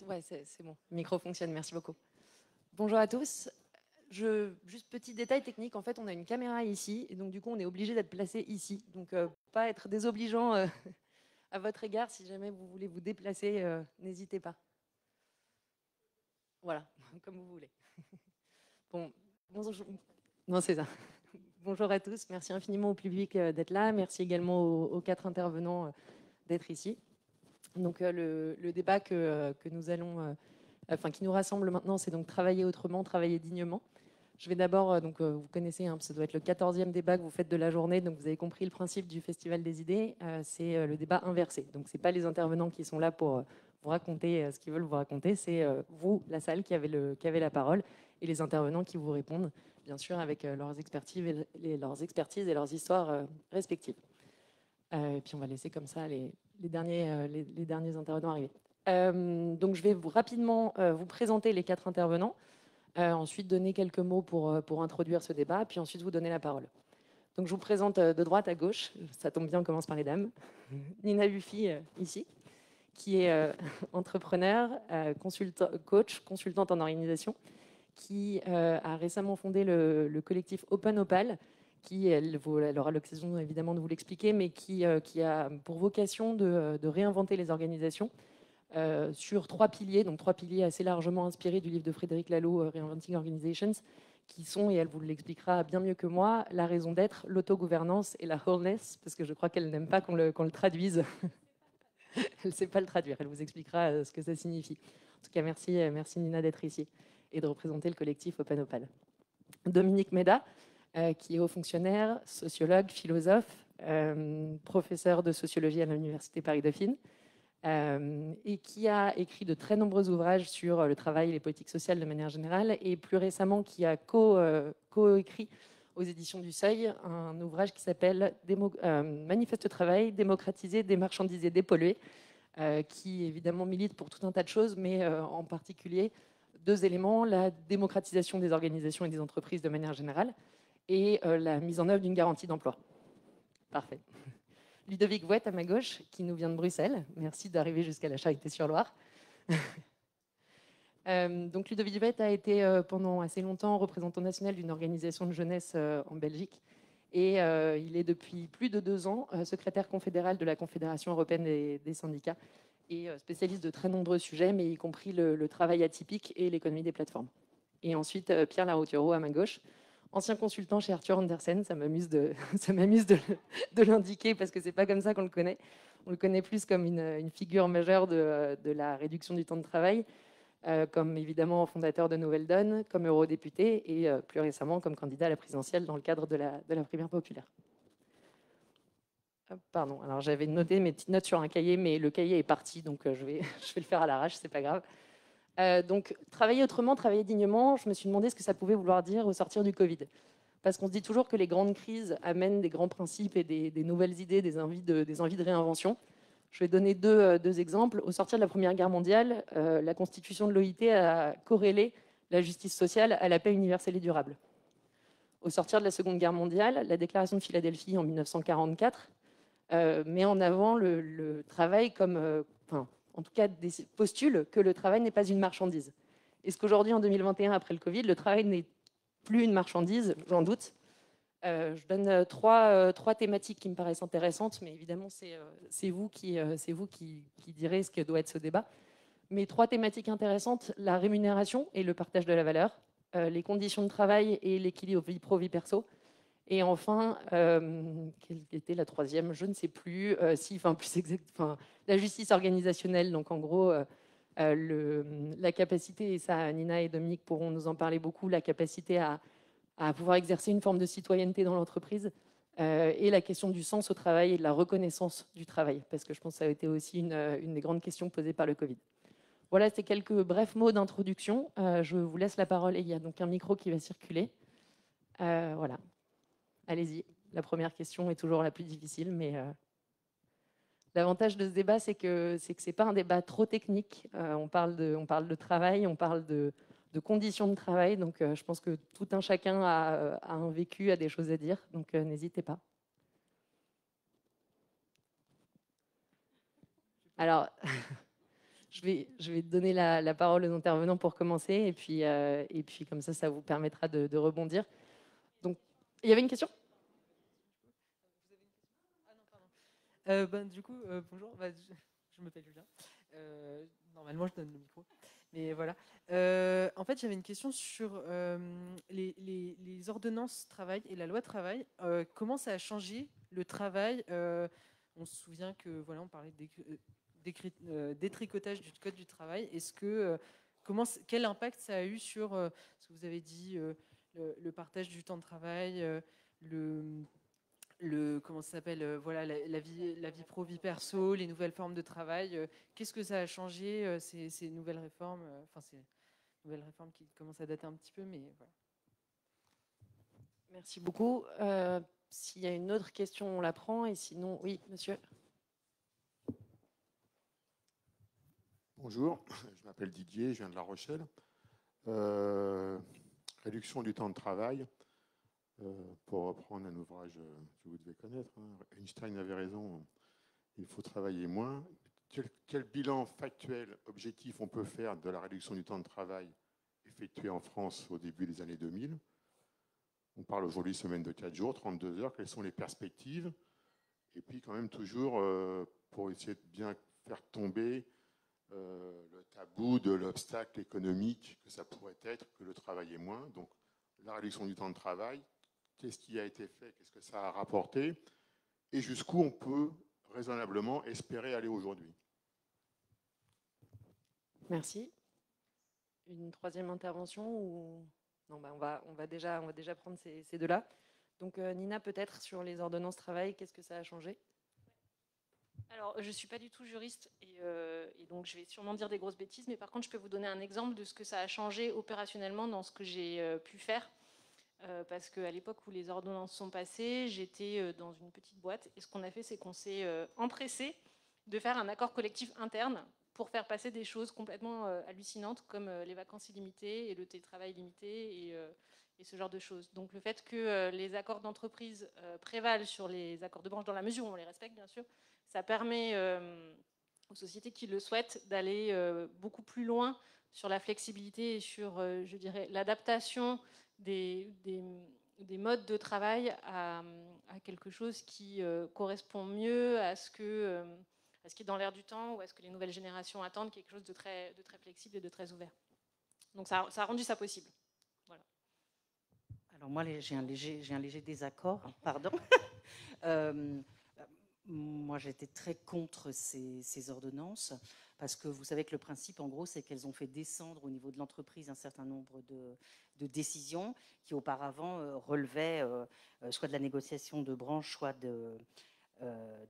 Ouais, c'est bon. Le micro fonctionne, merci beaucoup. Bonjour à tous. Juste petit détail technique, en fait, on a une caméra ici, et donc du coup, on est obligé d'être placé ici. Donc, pas être désobligeant à votre égard. Si jamais vous voulez vous déplacer, n'hésitez pas. Voilà, comme vous voulez. Bon, bonjour. Non, c'est ça. Bonjour à tous. Merci infiniment au public d'être là. Merci également aux quatre intervenants d'être ici. Donc, le débat que nous allons, enfin, qui nous rassemble maintenant, c'est donc travailler autrement, travailler dignement. Je vais d'abord, vous connaissez, hein, ça doit être le 14e débat que vous faites de la journée, donc vous avez compris le principe du Festival des idées, c'est le débat inversé. Donc ce n'est pas les intervenants qui sont là pour vous raconter ce qu'ils veulent vous raconter, c'est vous, la salle, qui avez la parole, et les intervenants qui vous répondent, bien sûr, avec leurs expertises et leurs histoires respectives. Et puis on va laisser comme ça les derniers intervenants arriver. Donc je vais rapidement vous présenter les quatre intervenants. Ensuite, donner quelques mots pour introduire ce débat, puis ensuite vous donner la parole. Donc, je vous présente de droite à gauche, ça tombe bien, on commence par les dames. Nina Buffy, ici, qui est entrepreneur, coach, consultante en organisation, qui a récemment fondé le collectif Open Opal, qui, elle aura l'occasion évidemment de vous l'expliquer, mais qui a pour vocation de réinventer les organisations sur trois piliers, donc trois piliers assez largement inspirés du livre de Frédéric Laloux, Reinventing Organizations, qui sont, et elle vous l'expliquera bien mieux que moi, la raison d'être, l'autogouvernance et la wholeness, parce que je crois qu'elle n'aime pas qu'on le traduise. Elle ne sait pas le traduire, elle vous expliquera ce que ça signifie. En tout cas, merci Nina d'être ici et de représenter le collectif Open Opal. Dominique Méda, qui est haut fonctionnaire, sociologue, philosophe, professeur de sociologie à l'Université Paris-Dauphine, et qui a écrit de très nombreux ouvrages sur le travail et les politiques sociales de manière générale, et plus récemment qui a co-écrit aux éditions du Seuil un ouvrage qui s'appelle Manifeste travail, démocratiser, démarchandiser, dépolluer, qui évidemment milite pour tout un tas de choses, mais en particulier deux éléments, la démocratisation des organisations et des entreprises de manière générale, et la mise en œuvre d'une garantie d'emploi. Parfait. Ludovic Vouet, à ma gauche, qui nous vient de Bruxelles. Merci d'arriver jusqu'à la Charité-sur-Loire. Donc Ludovic Vouet a été pendant assez longtemps représentant national d'une organisation de jeunesse en Belgique. Et il est depuis plus de 2 ans secrétaire confédéral de la Confédération européenne des syndicats et spécialiste de très nombreux sujets, mais y compris le travail atypique et l'économie des plateformes. Et ensuite, Pierre Laroutureau, à ma gauche, ancien consultant chez Arthur Andersen. Ça m'amuse de l'indiquer parce que c'est pas comme ça qu'on le connaît. On le connaît plus comme une figure majeure de la réduction du temps de travail, comme évidemment fondateur de Nouvelle Donne, comme eurodéputé et plus récemment comme candidat à la présidentielle dans le cadre de la primaire populaire. Pardon, alors j'avais noté mes petites notes sur un cahier, mais le cahier est parti, donc je vais le faire à l'arrache, c'est pas grave. Donc, travailler autrement, travailler dignement, je me suis demandé ce que ça pouvait vouloir dire au sortir du Covid. Parce qu'on se dit toujours que les grandes crises amènent des grands principes et des nouvelles idées, des envies de réinvention. Je vais donner deux exemples. Au sortir de la Première Guerre mondiale, la constitution de l'OIT a corrélé la justice sociale à la paix universelle et durable. Au sortir de la Seconde Guerre mondiale, la déclaration de Philadelphie en 1944 met en avant le travail comme, en tout cas, postule que le travail n'est pas une marchandise. Est-ce qu'aujourd'hui, en 2021, après le Covid, le travail n'est plus une marchandise? J'en doute. Je donne trois thématiques qui me paraissent intéressantes, mais évidemment, c'est vous qui direz ce que doit être ce débat. Mais trois thématiques intéressantes, la rémunération et le partage de la valeur, les conditions de travail et l'équilibre vie pro, vie perso, et enfin, quelle était la troisième? Je ne sais plus. Plus exact, la justice organisationnelle. Donc, en gros, la capacité, et ça, Nina et Dominique pourront nous en parler beaucoup, la capacité à pouvoir exercer une forme de citoyenneté dans l'entreprise, et la question du sens au travail et de la reconnaissance du travail, parce que je pense que ça a été aussi une des grandes questions posées par le Covid. Voilà, c'est quelques brefs mots d'introduction. Je vous laisse la parole et il y a donc un micro qui va circuler. Voilà. Allez-y, la première question est toujours la plus difficile, mais l'avantage de ce débat, c'est que ce n'est pas un débat trop technique. On parle de travail, on parle de conditions de travail, donc je pense que tout un chacun a un vécu, a des choses à dire, donc n'hésitez pas. Alors, Je vais donner la parole aux intervenants pour commencer, et puis comme ça vous permettra de rebondir. Donc, il y avait une question? Du coup, bonjour, je m'appelle Julien. Normalement, je donne le micro. Mais voilà. En fait, j'avais une question sur les ordonnances travail et la loi travail. Comment ça a changé le travail? On se souvient que voilà, on parlait de détricotage du code du travail. Est-ce que quel impact ça a eu sur ce que vous avez dit, le partage du temps de travail, le comment ça s'appelle, voilà, la vie pro, vie perso, les nouvelles formes de travail. Qu'est-ce que ça a changé, ces nouvelles réformes, enfin ces nouvelles réformes qui commencent à dater un petit peu, mais voilà. Merci beaucoup. S'il y a une autre question, on la prend, et sinon, oui, monsieur. Bonjour, je m'appelle Didier, je viens de La Rochelle. Réduction du temps de travail. Pour reprendre un ouvrage que vous devez connaître, hein, Einstein avait raison, il faut travailler moins. Quel bilan factuel, objectif on peut faire de la réduction du temps de travail effectuée en France au début des années 2000? On parle aujourd'hui semaine de 4 jours, 32 heures, quelles sont les perspectives? Et puis quand même toujours, pour essayer de bien faire tomber le tabou de l'obstacle économique que ça pourrait être que le travail est moins. Donc la réduction du temps de travail, qu'est-ce qui a été fait, qu'est-ce que ça a rapporté, et jusqu'où on peut raisonnablement espérer aller aujourd'hui. Merci. Une troisième intervention ou... Non, on va déjà prendre ces deux-là. Donc Nina, peut-être sur les ordonnances travail, qu'est-ce que ça a changé? Alors, je ne suis pas du tout juriste et donc je vais sûrement dire des grosses bêtises, mais par contre, je peux vous donner un exemple de ce que ça a changé opérationnellement dans ce que j'ai pu faire. Parce qu'à l'époque où les ordonnances sont passées, j'étais dans une petite boîte et ce qu'on a fait, c'est qu'on s'est empressé de faire un accord collectif interne pour faire passer des choses complètement hallucinantes comme les vacances illimitées et le télétravail illimité et ce genre de choses. Donc le fait que les accords d'entreprise prévalent sur les accords de branche dans la mesure où on les respecte, bien sûr, ça permet aux sociétés qui le souhaitent d'aller beaucoup plus loin sur la flexibilité et sur, je dirais, l'adaptation des modes de travail à quelque chose qui correspond mieux à ce qui est dans l'air du temps ou à ce que les nouvelles générations attendent, quelque chose de très flexible et de très ouvert. Donc ça a rendu ça possible. Voilà. Alors moi, j'ai un léger désaccord, pardon. Moi, j'étais très contre ces ordonnances parce que vous savez que le principe, en gros, c'est qu'elles ont fait descendre au niveau de l'entreprise un certain nombre de décisions qui auparavant relevaient soit de la négociation de branche, soit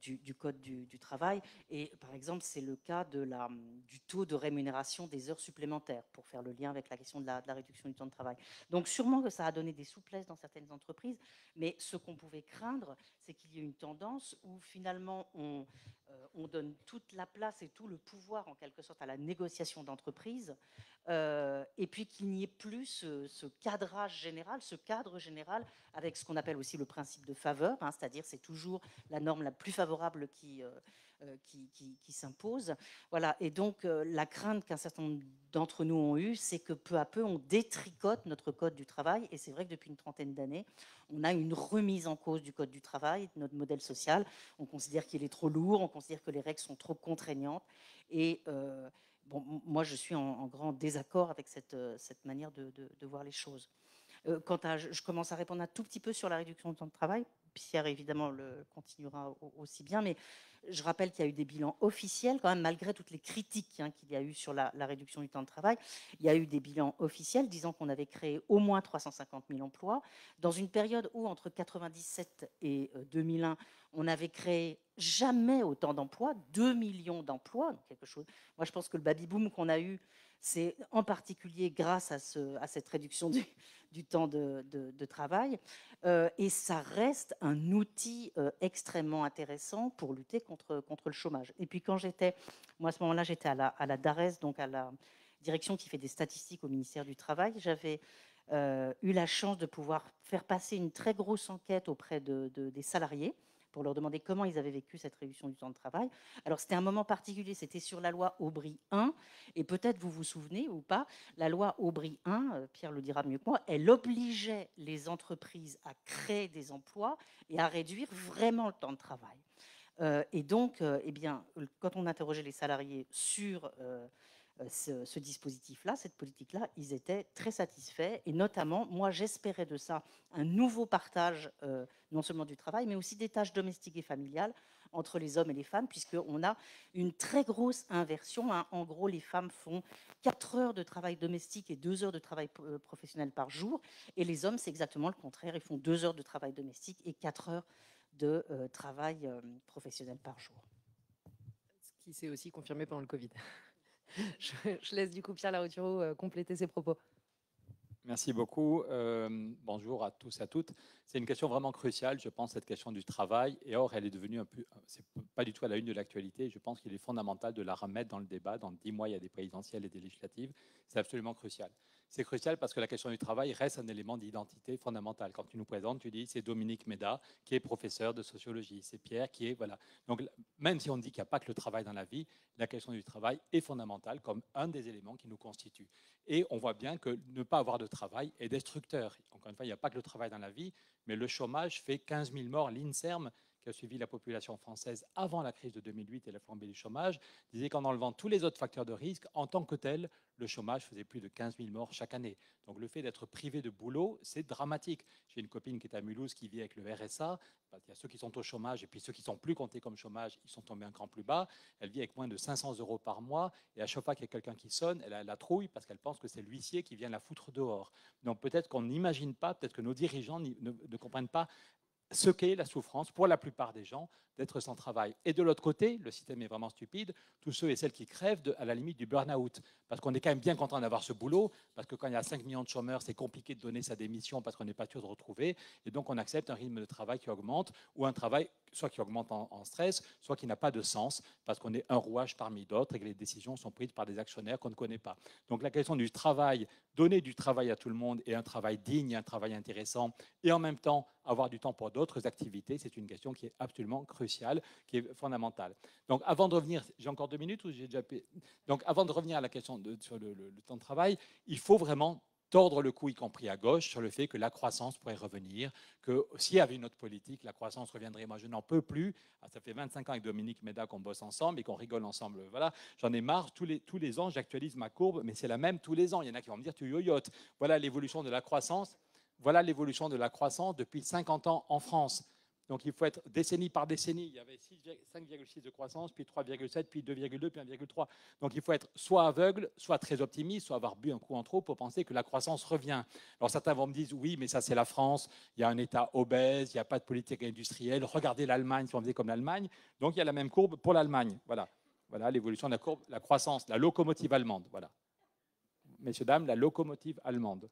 du code du travail. Et par exemple, c'est le cas du taux de rémunération des heures supplémentaires, pour faire le lien avec la question de la réduction du temps de travail. Donc sûrement que ça a donné des souplesses dans certaines entreprises, mais ce qu'on pouvait craindre, c'est qu'il y ait une tendance où finalement on donne toute la place et tout le pouvoir en quelque sorte à la négociation d'entreprise, et puis qu'il n'y ait plus ce cadrage général, ce cadre général avec ce qu'on appelle aussi le principe de faveur, hein, c'est-à-dire c'est toujours la norme la plus favorable qui s'impose. Voilà. Et donc, la crainte qu'un certain nombre d'entre nous ont eue, c'est que peu à peu, on détricote notre code du travail. Et c'est vrai que depuis une trentaine d'années, on a une remise en cause du code du travail, de notre modèle social. On considère qu'il est trop lourd, on considère que les règles sont trop contraignantes. Et bon, moi, je suis en grand désaccord avec cette manière de voir les choses. Je commence à répondre un tout petit peu sur la réduction du temps de travail. Pierre, évidemment, le continuera aussi bien, mais je rappelle qu'il y a eu des bilans officiels, quand même, malgré toutes les critiques qu'il y a eu sur la réduction du temps de travail. Il y a eu des bilans officiels disant qu'on avait créé au moins 350 000 emplois, dans une période où, entre 1997 et 2001, on n'avait créé jamais autant d'emplois, 2 millions d'emplois, donc quelque chose. Moi, je pense que le baby-boom qu'on a eu, c'est en particulier grâce à cette réduction du temps de travail. Et ça reste un outil extrêmement intéressant pour lutter contre le chômage. Et puis moi à ce moment-là, j'étais à la DARES, donc à la direction qui fait des statistiques au ministère du Travail. J'avais eu la chance de pouvoir faire passer une très grosse enquête auprès des salariés pour leur demander comment ils avaient vécu cette réduction du temps de travail. Alors c'était un moment particulier, c'était sur la loi Aubry 1, et peut-être vous vous souvenez ou pas, la loi Aubry 1, Pierre le dira mieux que moi, elle obligeait les entreprises à créer des emplois et à réduire vraiment le temps de travail. Et donc, eh bien, quand on interrogeait les salariés sur ce dispositif-là, cette politique-là, ils étaient très satisfaits. Et notamment, moi, j'espérais de ça un nouveau partage, non seulement du travail, mais aussi des tâches domestiques et familiales entre les hommes et les femmes, puisqu'on a une très grosse inversion. Hein. En gros, les femmes font 4 heures de travail domestique et 2 heures de travail professionnel par jour. Et les hommes, c'est exactement le contraire. Ils font 2 heures de travail domestique et 4 heures de travail professionnel par jour. Ce qui s'est aussi confirmé pendant le Covid. Je laisse du coup Pierre Larrouturou compléter ses propos. Merci beaucoup. Bonjour à tous et à toutes. C'est une question vraiment cruciale, je pense, cette question du travail. Et or, elle est devenue c'est pas du tout à la une de l'actualité. Je pense qu'il est fondamental de la remettre dans le débat. Dans 10 mois, il y a des présidentielles et des législatives. C'est absolument crucial. C'est crucial parce que la question du travail reste un élément d'identité fondamental. Quand tu nous présentes, tu dis c'est Dominique Méda qui est professeur de sociologie, c'est Pierre qui est voilà. Donc même si on dit qu'il n'y a pas que le travail dans la vie, la question du travail est fondamentale comme un des éléments qui nous constitue. Et on voit bien que ne pas avoir de travail est destructeur. Encore une fois, il n'y a pas que le travail dans la vie, mais le chômage fait 15 000 morts. L'INSERM, qui a suivi la population française avant la crise de 2008 et la flambée du chômage, disait qu'en enlevant tous les autres facteurs de risque, en tant que tel, le chômage faisait plus de 15 000 morts chaque année. Donc le fait d'être privé de boulot, c'est dramatique. J'ai une copine qui est à Mulhouse qui vit avec le RSA. Il y a ceux qui sont au chômage et puis ceux qui sont plus comptés comme chômage, ils sont tombés un cran plus bas. Elle vit avec moins de 500 € par mois et à chaque fois qu'il y a quelqu'un qui sonne, elle a la trouille parce qu'elle pense que c'est l'huissier qui vient la foutre dehors. Donc peut-être qu'on n'imagine pas, peut-être que nos dirigeants ne comprennent pas ce qu'est la souffrance pour la plupart des gens d'être sans travail. Et de l'autre côté, le système est vraiment stupide, tous ceux et celles qui crèvent à la limite du burn-out. Parce qu'on est quand même bien content d'avoir ce boulot, parce que quand il y a 5 millions de chômeurs, c'est compliqué de donner sa démission parce qu'on n'est pas sûr de retrouver. Et donc on accepte un rythme de travail qui augmente, ou un travail soit qui augmente en stress, soit qui n'a pas de sens, parce qu'on est un rouage parmi d'autres et que les décisions sont prises par des actionnaires qu'on ne connaît pas. Donc la question du travail, donner du travail à tout le monde et un travail digne, un travail intéressant, et en même temps avoir du temps pour d'autres activités, c'est une question qui est absolument cruciale, qui est fondamentale. Donc avant de revenir, j'ai encore 2 minutes ou j'ai déjà... Donc avant de revenir à la question sur le temps de travail, il faut vraiment tordre le cou, y compris à gauche, sur le fait que la croissance pourrait revenir, que s'il y avait une autre politique, la croissance reviendrait. Moi, je n'en peux plus. Ça fait 25 ans avec Dominique Méda qu'on bosse ensemble et qu'on rigole ensemble. Voilà, j'en ai marre. Tous les ans, j'actualise ma courbe, mais c'est la même tous les ans. Il y en a qui vont me dire, tu yoyotes. Voilà l'évolution de la croissance. Voilà l'évolution de la croissance depuis 50 ans en France. Donc il faut être décennie par décennie. Il y avait 5,6 de croissance, puis 3,7, puis 2,2, puis 1,3. Donc il faut être soit aveugle, soit très optimiste, soit avoir bu un coup en trop pour penser que la croissance revient. Alors certains vont me dire, oui, mais ça c'est la France, il y a un État obèse, il n'y a pas de politique industrielle. Regardez l'Allemagne, si on faisait comme l'Allemagne. Donc il y a la même courbe pour l'Allemagne. Voilà l'évolution de la courbe, la croissance, la locomotive allemande. Voilà. Messieurs, dames, la locomotive allemande.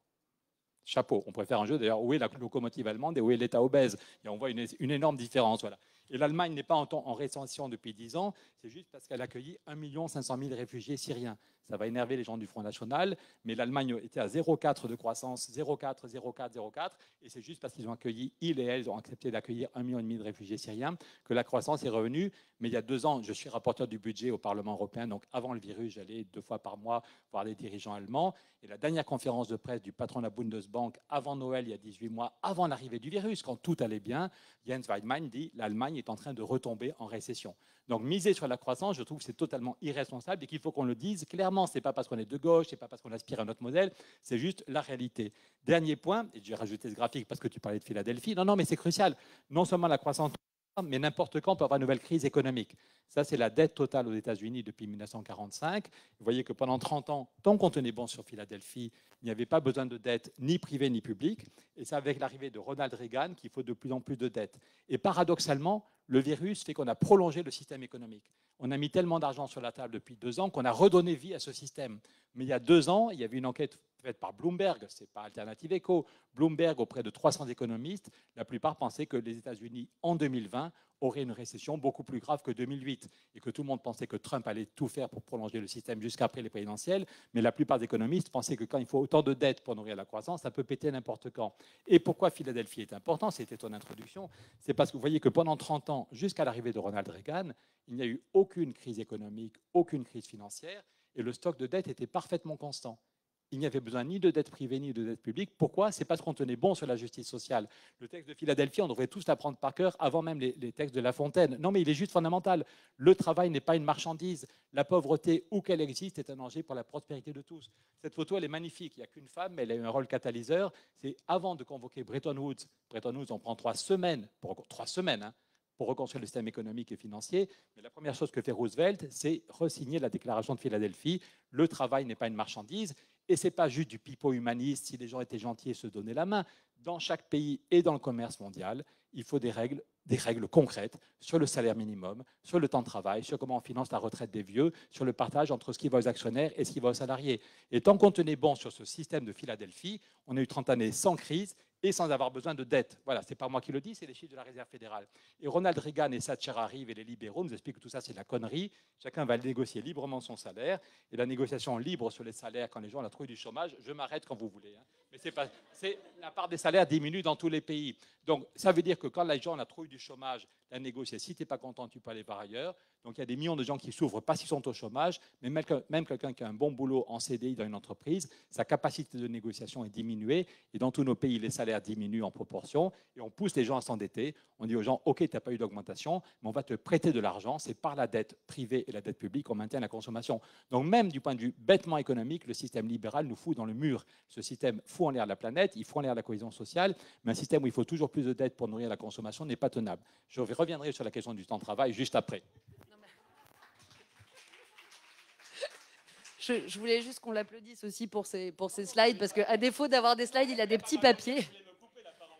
Chapeau. On pourrait faire un jeu d'ailleurs, où est la locomotive allemande et où est l'État obèse. Et on voit une énorme différence. Voilà. Et l'Allemagne n'est pas en récession depuis 10 ans, c'est juste parce qu'elle a accueilli 1 500 000 réfugiés syriens. Ça va énerver les gens du Front National, mais l'Allemagne était à 0,4 de croissance, 0,4, 0,4, 0,4, et c'est juste parce qu'ils ont accueilli, ils et elles ont accepté d'accueillir 1,5 million de réfugiés syriens, que la croissance est revenue. Mais il y a 2 ans, je suis rapporteur du budget au Parlement européen, donc avant le virus, j'allais 2 fois par mois voir les dirigeants allemands, et la dernière conférence de presse du patron de la Bundesbank, avant Noël, il y a 18 mois, avant l'arrivée du virus, quand tout allait bien, Jens Weidmann dit « l'Allemagne est en train de retomber en récession ». Donc miser sur la croissance, je trouve que c'est totalement irresponsable et qu'il faut qu'on le dise clairement. Ce n'est pas parce qu'on est de gauche, ce n'est pas parce qu'on aspire à notre modèle, c'est juste la réalité. Dernier point, et j'ai rajouté ce graphique parce que tu parlais de Philadelphie, non, mais c'est crucial. Non seulement la croissance, mais n'importe quand on peut avoir une nouvelle crise économique. Ça, c'est la dette totale aux États-Unis depuis 1945. Vous voyez que pendant 30 ans, tant qu'on tenait bon sur Philadelphie, il n'y avait pas besoin de dette ni privée ni publique. Et c'est avec l'arrivée de Ronald Reagan qu'il faut de plus en plus de dettes. Et paradoxalement, le virus fait qu'on a prolongé le système économique. On a mis tellement d'argent sur la table depuis 2 ans qu'on a redonné vie à ce système. Mais il y a 2 ans, il y avait une enquête faite par Bloomberg, ce n'est pas Alternative Echo. Bloomberg, auprès de 300 économistes, la plupart pensaient que les États-Unis, en 2020, auraient une récession beaucoup plus grave que 2008 et que tout le monde pensait que Trump allait tout faire pour prolonger le système jusqu'après les présidentielles. Mais la plupart des économistes pensaient que quand il faut autant de dettes pour nourrir la croissance, ça peut péter n'importe quand. Et pourquoi Philadelphie est important, c'était ton introduction, c'est parce que vous voyez que pendant 30 ans, jusqu'à l'arrivée de Ronald Reagan, il n'y a eu aucune crise économique, aucune crise financière, et le stock de dette était parfaitement constant. Il n'y avait besoin ni de dette privée ni de dette publique. Pourquoi? C'est parce qu'on tenait bon sur la justice sociale. Le texte de Philadelphie, on devrait tous l'apprendre par cœur avant même les textes de La Fontaine. Non, mais il est juste fondamental. Le travail n'est pas une marchandise. La pauvreté, où qu'elle existe, est un danger pour la prospérité de tous. Cette photo, elle est magnifique. Il n'y a qu'une femme, mais elle a eu un rôle catalyseur. C'est avant de convoquer Bretton Woods. Bretton Woods, on prend 3 semaines, pour reconstruire le système économique et financier. Mais la première chose que fait Roosevelt, c'est re-signer la déclaration de Philadelphie. Le travail n'est pas une marchandise. Et ce n'est pas juste du pipeau humaniste, si les gens étaient gentils et se donnaient la main. Dans chaque pays et dans le commerce mondial, il faut des règles concrètes sur le salaire minimum, sur le temps de travail, sur comment on finance la retraite des vieux, sur le partage entre ce qui va aux actionnaires et ce qui va aux salariés. Et tant qu'on tenait bon sur ce système de Philadelphie, on a eu 30 années sans crise et sans avoir besoin de dette. Voilà, ce n'est pas moi qui le dis, c'est les chiffres de la Réserve fédérale. Et Ronald Reagan et Thatcher arrivent et les libéraux nous expliquent que tout ça, c'est de la connerie. Chacun va négocier librement son salaire. Et la négociation libre sur les salaires, quand les gens ont la trouille du chômage, je m'arrête quand vous voulez. Mais la part des salaires diminue dans tous les pays. Donc, ça veut dire que quand les gens ont la trouille du chômage, la négocier, si tu n'es pas content, tu peux aller par ailleurs. Donc, il y a des millions de gens qui souffrent, pas s'ils sont au chômage, mais même quelqu'un qui a un bon boulot en CDI dans une entreprise, sa capacité de négociation est diminuée. Et dans tous nos pays, les salaires diminuent en proportion. Et on pousse les gens à s'endetter. On dit aux gens, OK, tu n'as pas eu d'augmentation, mais on va te prêter de l'argent. C'est par la dette privée et la dette publique qu'on maintient la consommation. Donc, même du point de vue bêtement économique, le système libéral nous fout dans le mur. Ce système fout en l'air la planète, il fout en l'air la cohésion sociale, mais un système où il faut toujours plus de dettes pour nourrir la consommation n'est pas tenable. Je reviendrai sur la question du temps de travail juste après. Je voulais juste qu'on l'applaudisse aussi pour ses slides, parce qu'à défaut d'avoir des slides, il a des petits papiers.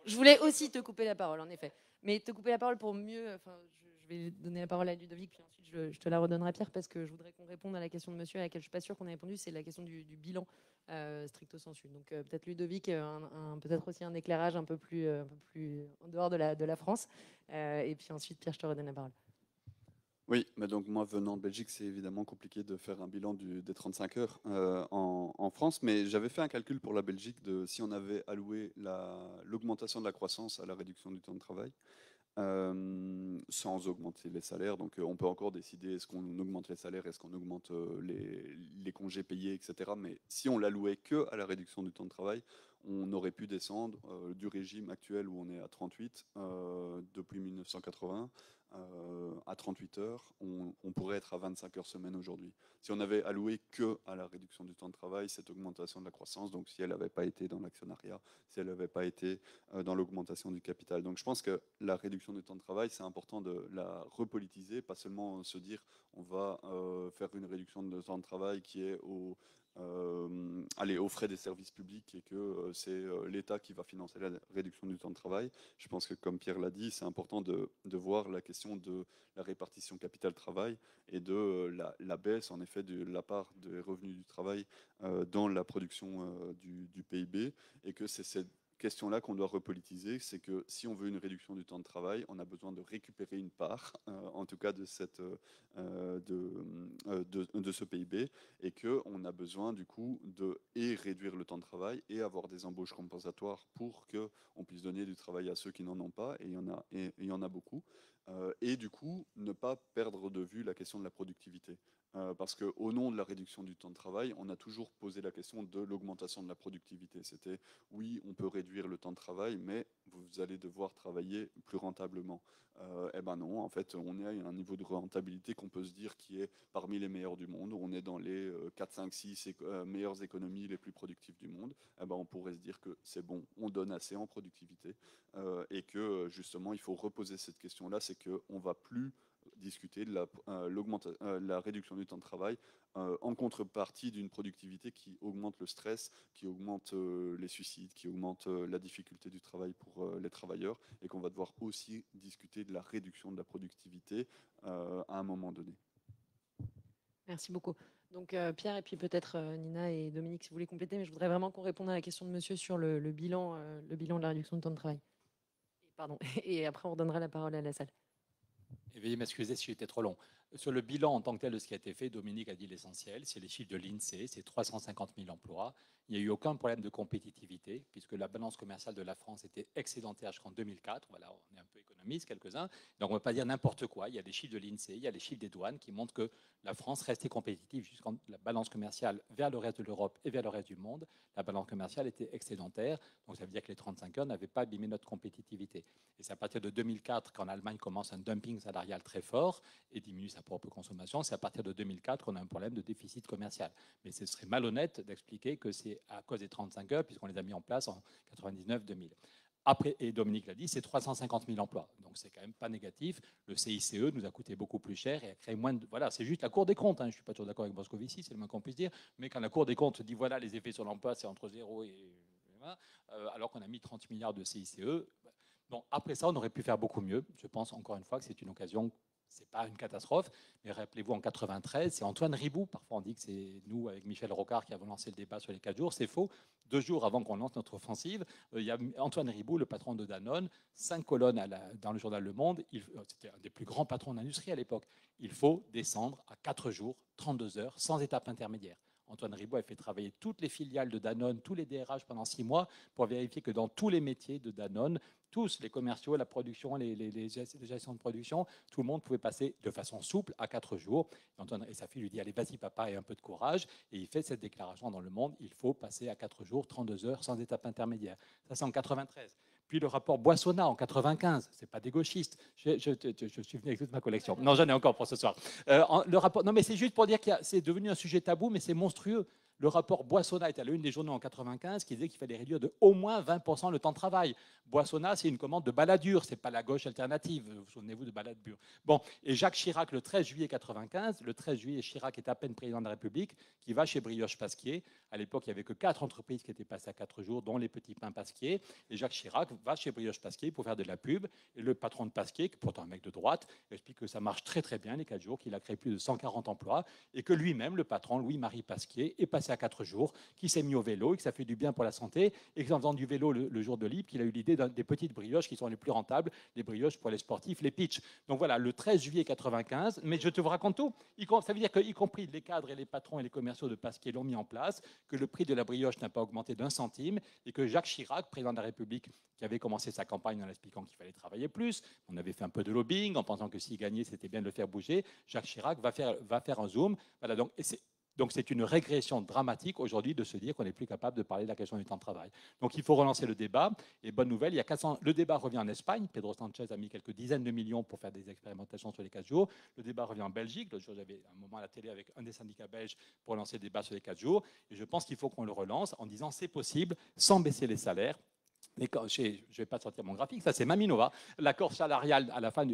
Je voulais aussi te couper la parole, en effet. Mais te couper la parole pour mieux... Enfin, je vais donner la parole à Ludovic, puis ensuite je te la redonnerai, Pierre, parce que je voudrais qu'on réponde à la question de monsieur à laquelle je ne suis pas sûre qu'on ait répondu, c'est la question du bilan stricto sensu. Donc peut-être Ludovic, peut-être aussi un éclairage un peu plus en dehors de la France. Et puis ensuite, Pierre, je te redonne la parole. Oui, mais donc moi venant de Belgique, c'est évidemment compliqué de faire un bilan des 35 heures en France, mais j'avais fait un calcul pour la Belgique de si on avait alloué l'augmentation de la croissance à la réduction du temps de travail, sans augmenter les salaires. Donc on peut encore décider est-ce qu'on augmente les salaires, est-ce qu'on augmente les congés payés, etc. Mais si on l'allouait que à la réduction du temps de travail, on aurait pu descendre du régime actuel où on est à 38 depuis 1980 à 38 heures, on pourrait être à 25 heures semaine aujourd'hui. Si on avait alloué que à la réduction du temps de travail, cette augmentation de la croissance, donc si elle n'avait pas été dans l'actionnariat, si elle n'avait pas été dans l'augmentation du capital. Donc je pense que la réduction du temps de travail, c'est important de la repolitiser, pas seulement se dire on va faire une réduction de temps de travail qui est aux frais des services publics et que c'est l'État qui va financer la réduction du temps de travail. Je pense que, comme Pierre l'a dit, c'est important de voir la question de la répartition capital-travail et de la baisse, en effet, de la part des revenus du travail dans la production du PIB, et que c'est cette question-là qu'on doit repolitiser, c'est que si on veut une réduction du temps de travail, on a besoin de récupérer une part, en tout cas de ce PIB, et qu'on a besoin du coup de réduire le temps de travail et avoir des embauches compensatoires pour qu'on puisse donner du travail à ceux qui n'en ont pas, et il y en a beaucoup, et du coup ne pas perdre de vue la question de la productivité. Parce qu'au nom de la réduction du temps de travail, on a toujours posé la question de l'augmentation de la productivité. C'était, oui, on peut réduire le temps de travail, mais vous allez devoir travailler plus rentablement. Eh ben non, en fait, on est à un niveau de rentabilité qu'on peut se dire qui est parmi les meilleurs du monde. On est dans les 4, 5, 6 meilleures économies les plus productives du monde. Eh ben, on pourrait se dire que c'est bon, on donne assez en productivité, et que justement, il faut reposer cette question-là, c'est qu'on ne va plus discuter de la réduction du temps de travail en contrepartie d'une productivité qui augmente le stress, qui augmente les suicides, qui augmente la difficulté du travail pour les travailleurs, et qu'on va devoir aussi discuter de la réduction de la productivité à un moment donné. Merci beaucoup. Donc Pierre, et puis peut-être Nina et Dominique, si vous voulez compléter, mais je voudrais vraiment qu'on réponde à la question de monsieur sur le bilan de la réduction de temps de travail. Pardon. Et après, on redonnera la parole à la salle. Et veuillez m'excuser si j'étais trop long. Sur le bilan en tant que tel de ce qui a été fait, Dominique a dit l'essentiel, c'est les chiffres de l'INSEE, c'est 350 000 emplois. Il n'y a eu aucun problème de compétitivité, puisque la balance commerciale de la France était excédentaire jusqu'en 2004. Voilà, on est un peu économiste, quelques-uns. Donc on ne peut pas dire n'importe quoi. Il y a des chiffres de l'INSEE, il y a les chiffres des douanes qui montrent que la France restait compétitive jusqu'en la balance commerciale vers le reste de l'Europe et vers le reste du monde. La balance commerciale était excédentaire. Donc ça veut dire que les 35 heures n'avaient pas abîmé notre compétitivité. Et c'est à partir de 2004 qu'en Allemagne commence un dumping salarial très fort et diminue sa propre consommation. C'est à partir de 2004 qu'on a un problème de déficit commercial. Mais ce serait malhonnête d'expliquer que c'est à cause des 35 heures, puisqu'on les a mis en place en 99-2000. Après, et Dominique l'a dit, c'est 350 000 emplois. Donc, c'est quand même pas négatif. Le CICE nous a coûté beaucoup plus cher et a créé moins de... Voilà, c'est juste la Cour des comptes. Hein. Je ne suis pas toujours d'accord avec Moscovici, c'est le moins qu'on puisse dire. Mais quand la Cour des comptes dit, voilà, les effets sur l'emploi, c'est entre 0 et... alors qu'on a mis 30 milliards de CICE. Bon, après ça, on aurait pu faire beaucoup mieux. Je pense, encore une fois, que c'est une occasion... Ce n'est pas une catastrophe, mais rappelez-vous, en 93, c'est Antoine Riboud. Parfois, on dit que c'est nous, avec Michel Rocard, qui avons lancé le débat sur les 4 jours. C'est faux. 2 jours avant qu'on lance notre offensive, il y a Antoine Riboud, le patron de Danone, 5 colonnes dans le journal Le Monde. C'était un des plus grands patrons d'industrie à l'époque. Il faut descendre à 4 jours, 32 heures, sans étape intermédiaire. Antoine Riboud a fait travailler toutes les filiales de Danone, tous les DRH pendant 6 mois pour vérifier que dans tous les métiers de Danone, tous les commerciaux, la production, les gestions de production, tout le monde pouvait passer de façon souple à 4 jours. Et sa fille lui dit, allez, vas-y papa, et un peu de courage. Et il fait cette déclaration dans Le Monde, il faut passer à 4 jours, 32 heures, sans étape intermédiaire. Ça, c'est en 93. Puis le rapport Boissonnat en 95, c'est pas des gauchistes. Je suis venu avec toute ma collection. Non, j'en ai encore pour ce soir. Le rapport, non, mais c'est juste pour dire que c'est devenu un sujet tabou, mais c'est monstrueux. Le rapport Boissonnat était à l'une des journaux en 95 qui disait qu'il fallait réduire de au moins 20% le temps de travail. Boissonnat, c'est une commande de baladure, c'est pas la gauche alternative. Vous souvenez-vous de baladure. Bon, et Jacques Chirac, le 13 juillet 95, le 13 juillet, Chirac est à peine président de la République, qui va chez Brioche Pasquier. À l'époque, il n'y avait que 4 entreprises qui étaient passées à 4 jours, dont les petits pains Pasquier. Et Jacques Chirac va chez Brioche Pasquier pour faire de la pub. Et le patron de Pasquier, qui est pourtant un mec de droite, explique que ça marche très très bien les 4 jours, qu'il a créé plus de 140 emplois et que lui-même, le patron Louis-Marie Pasquier, est passé à 4 jours, qui s'est mis au vélo et que ça fait du bien pour la santé et qu'en faisant du vélo le jour de libre, qu'il a eu l'idée des petites brioches qui sont les plus rentables, les brioches pour les sportifs, les pitchs. Donc voilà, le 13 juillet 95, mais je te vous raconte tout. Ça veut dire qu'y compris les cadres et les patrons et les commerciaux de Pasquier l'ont mis en place, que le prix de la brioche n'a pas augmenté d'1 centime et que Jacques Chirac, président de la République, qui avait commencé sa campagne en expliquant qu'il fallait travailler plus, on avait fait un peu de lobbying en pensant que s'il gagnait, c'était bien de le faire bouger. Jacques Chirac va faire un zoom. Voilà, donc c'est une régression dramatique aujourd'hui de se dire qu'on n'est plus capable de parler de la question du temps de travail. Donc il faut relancer le débat. Et bonne nouvelle, il y a 400, le débat revient en Espagne. Pedro Sanchez a mis quelques dizaines de millions pour faire des expérimentations sur les 4 jours. Le débat revient en Belgique. L'autre jour, j'avais un moment à la télé avec un des syndicats belges pour lancer le débat sur les 4 jours. Et je pense qu'il faut qu'on le relance en disant c'est possible sans baisser les salaires. Je ne vais pas sortir mon graphique, ça c'est Maminova. L'accord salarial, à la fin,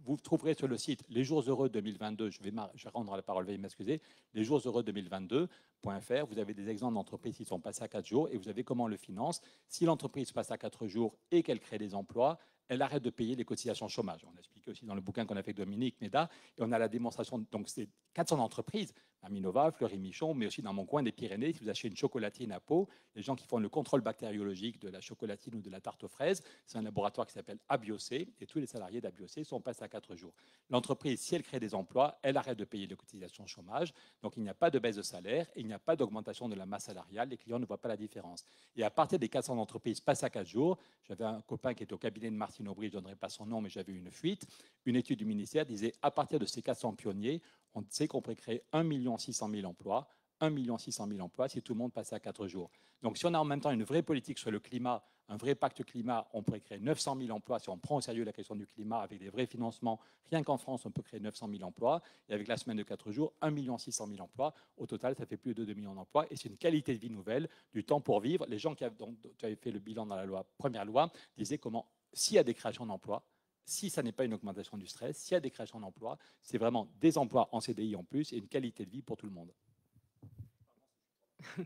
vous trouverez sur le site Les Jours Heureux 2022, je vais rendre la parole, veuillez m'excuser, Les Jours Heureux 2022.fr, vous avez des exemples d'entreprises qui sont passées à 4 jours et vous avez comment on le finance. Si l'entreprise passe à 4 jours et qu'elle crée des emplois, elle arrête de payer les cotisations chômage. On a expliqué aussi dans le bouquin qu'on a fait avec Dominique Neda, et on a la démonstration, donc c'est 400 entreprises, Maminova, Fleury-Michon, mais aussi dans mon coin des Pyrénées, si vous achetez une chocolatine à Pau, les gens qui font le contrôle bactériologique de la chocolatine ou de la tarte aux fraises, c'est un laboratoire qui s'appelle Abiocé, et tous les salariés d'Abiocé sont passés à 4 jours. L'entreprise, si elle crée des emplois, elle arrête de payer les cotisations chômage, donc il n'y a pas de baisse de salaire, et il n'y a pas d'augmentation de la masse salariale, les clients ne voient pas la différence. Et à partir des 400 entreprises passées à 4 jours, j'avais un copain qui était au cabinet de Martine Aubry, je ne donnerai pas son nom, mais j'avais une fuite. Une étude du ministère disait à partir de ces 400 pionniers, on sait qu'on pourrait créer 1 600 000 emplois, 1 600 000 emplois si tout le monde passait à 4 jours. Donc si on a en même temps une vraie politique sur le climat, un vrai pacte climat, on pourrait créer 900 000 emplois. Si on prend au sérieux la question du climat avec des vrais financements, rien qu'en France, on peut créer 900 000 emplois. Et avec la semaine de 4 jours, 1 600 000 emplois. Au total, ça fait plus de 2 millions d'emplois. Et c'est une qualité de vie nouvelle, du temps pour vivre. Les gens qui avaient fait le bilan dans la première loi disaient comment, s'il y a des créations d'emplois, si ça n'est pas une augmentation du stress, s'il y a des créations d'emplois, c'est vraiment des emplois en CDI en plus et une qualité de vie pour tout le monde.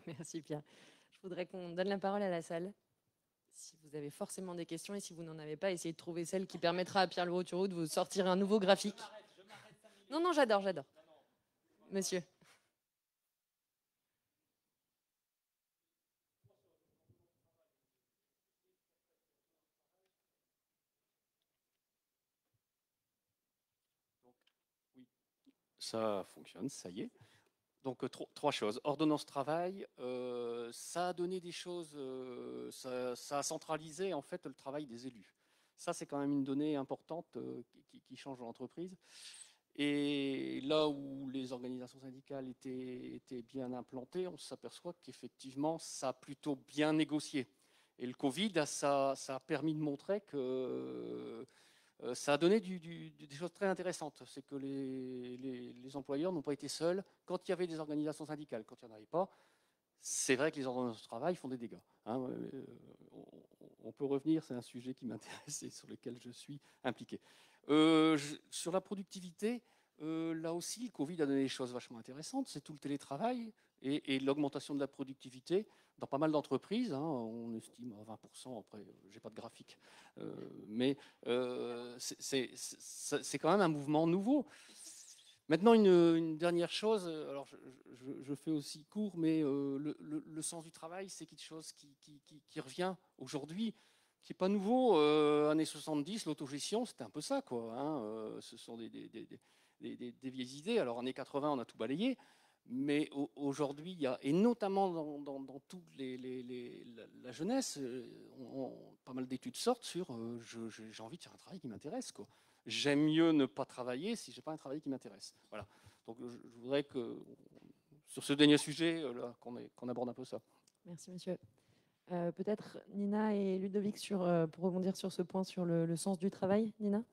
Merci Pierre. Je voudrais qu'on donne la parole à la salle. Si vous avez forcément des questions et si vous n'en avez pas, essayez de trouver celle qui permettra à Pierre Leroux-Turoux de vous sortir un nouveau graphique. Non, j'adore. Monsieur. ça fonctionne, ça y est. Donc, trois choses. Ordonnance travail, ça a donné des choses, ça a centralisé en fait le travail des élus. Ça, c'est quand même une donnée importante qui change l'entreprise. Et là où les organisations syndicales étaient bien implantées, on s'aperçoit qu'effectivement, ça a plutôt bien négocié. Et le Covid, ça a permis de montrer que ça a donné des choses très intéressantes. C'est que les employeurs n'ont pas été seuls quand il y avait des organisations syndicales. Quand il n'y en avait pas, c'est vrai que les ordonnances de travail font des dégâts. Hein. On peut revenir, c'est un sujet qui m'intéresse et sur lequel je suis impliqué. Sur la productivité, là aussi, le Covid a donné des choses vachement intéressantes. C'est tout le télétravail et l'augmentation de la productivité dans pas mal d'entreprises. Hein, on estime à 20%, après, je n'ai pas de graphique. Mais c'est quand même un mouvement nouveau. Maintenant, une dernière chose, alors je fais aussi court, mais le sens du travail, c'est quelque chose qui revient aujourd'hui, qui n'est pas nouveau. Années 70, l'autogestion, c'était un peu ça, quoi. Hein, ce sont des vieilles idées. Alors, années 80, on a tout balayé, mais aujourd'hui, il y a, et notamment dans toute la jeunesse, pas mal d'études sortent sur j'ai envie de faire un travail qui m'intéresse, quoi. J'aime mieux ne pas travailler si je n'ai pas un travail qui m'intéresse. Voilà. Donc, je voudrais que, sur ce dernier sujet, qu'on aborde un peu ça. Merci, monsieur. Peut-être Nina et Ludovic pour rebondir sur ce point, sur le sens du travail. Nina ?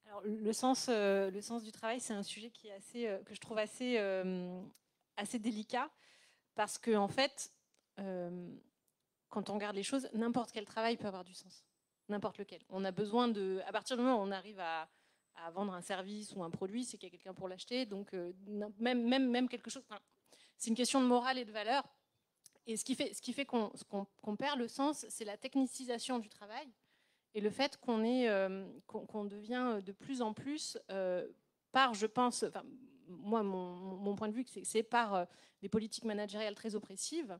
Alors, le sens du travail, c'est un sujet qui est que je trouve assez délicat, parce que, en fait, quand on regarde les choses, n'importe quel travail peut avoir du sens. N'importe lequel. On a besoin à partir du moment où on arrive à vendre un service ou un produit, c'est qu'il y a quelqu'un pour l'acheter. Donc, même quelque chose, c'est une question de morale et de valeur. Et ce qui fait qu'on perd le sens, c'est la technicisation du travail et le fait qu'on devient de plus en plus, je pense, moi, mon point de vue, c'est par des politiques managériales très oppressives,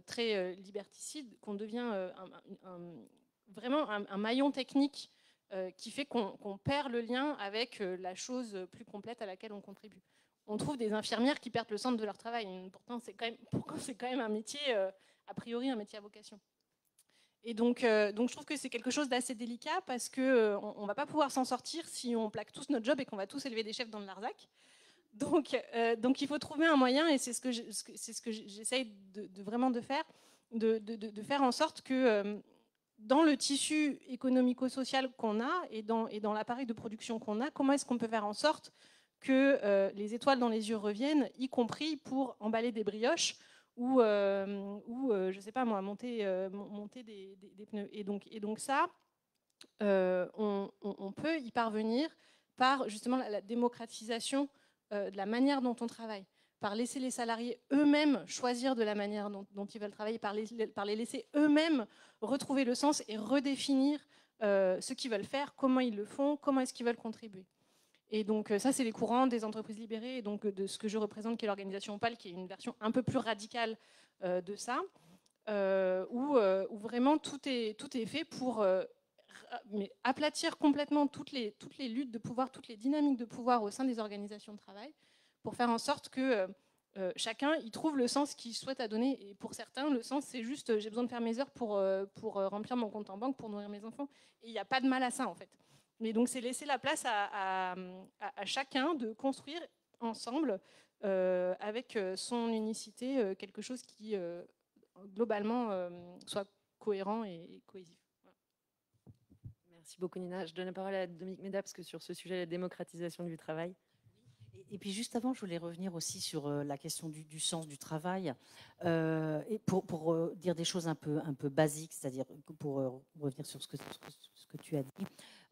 très liberticides, qu'on devient vraiment un maillon technique qui fait qu'on perd le lien avec la chose plus complète à laquelle on contribue. On trouve des infirmières qui perdent le sens de leur travail. Pourtant, c'est quand même un métier, a priori, un métier à vocation. Et donc je trouve que c'est quelque chose d'assez délicat parce qu'on ne va pas pouvoir s'en sortir si on plaque tous notre job et qu'on va tous élever des chefs dans le Larzac. Donc il faut trouver un moyen, et c'est ce que j'essaye vraiment de faire, de faire en sorte que dans le tissu économico-social qu'on a et dans l'appareil de production qu'on a, comment est-ce qu'on peut faire en sorte que les étoiles dans les yeux reviennent, y compris pour emballer des brioches ou je ne sais pas moi, monter des pneus. Et donc ça, on peut y parvenir par justement la démocratisation de la manière dont on travaille, par laisser les salariés eux-mêmes choisir de la manière dont ils veulent travailler, par les laisser eux-mêmes retrouver le sens et redéfinir ce qu'ils veulent faire, comment ils le font, comment est-ce qu'ils veulent contribuer. Et donc ça, c'est les courants des entreprises libérées, et donc de ce que je représente, qui est l'organisation Opal, qui est une version un peu plus radicale de ça, où vraiment tout est fait pour aplatir complètement toutes les luttes de pouvoir, toutes les dynamiques de pouvoir au sein des organisations de travail, pour faire en sorte que chacun y trouve le sens qu'il souhaite à donner. Et pour certains, le sens, c'est juste j'ai besoin de faire mes heures pour remplir mon compte en banque, pour nourrir mes enfants. Et il n'y a pas de mal à ça, en fait. Mais donc, c'est laisser la place à chacun de construire ensemble, avec son unicité, quelque chose qui, globalement, soit cohérent et cohésif. Voilà. Merci beaucoup, Nina. Je donne la parole à Dominique Méda, parce que sur ce sujet, la démocratisation du travail. Et puis juste avant, je voulais revenir aussi sur la question du sens du travail, et pour dire des choses un peu basiques, c'est-à-dire pour revenir sur ce que tu as dit.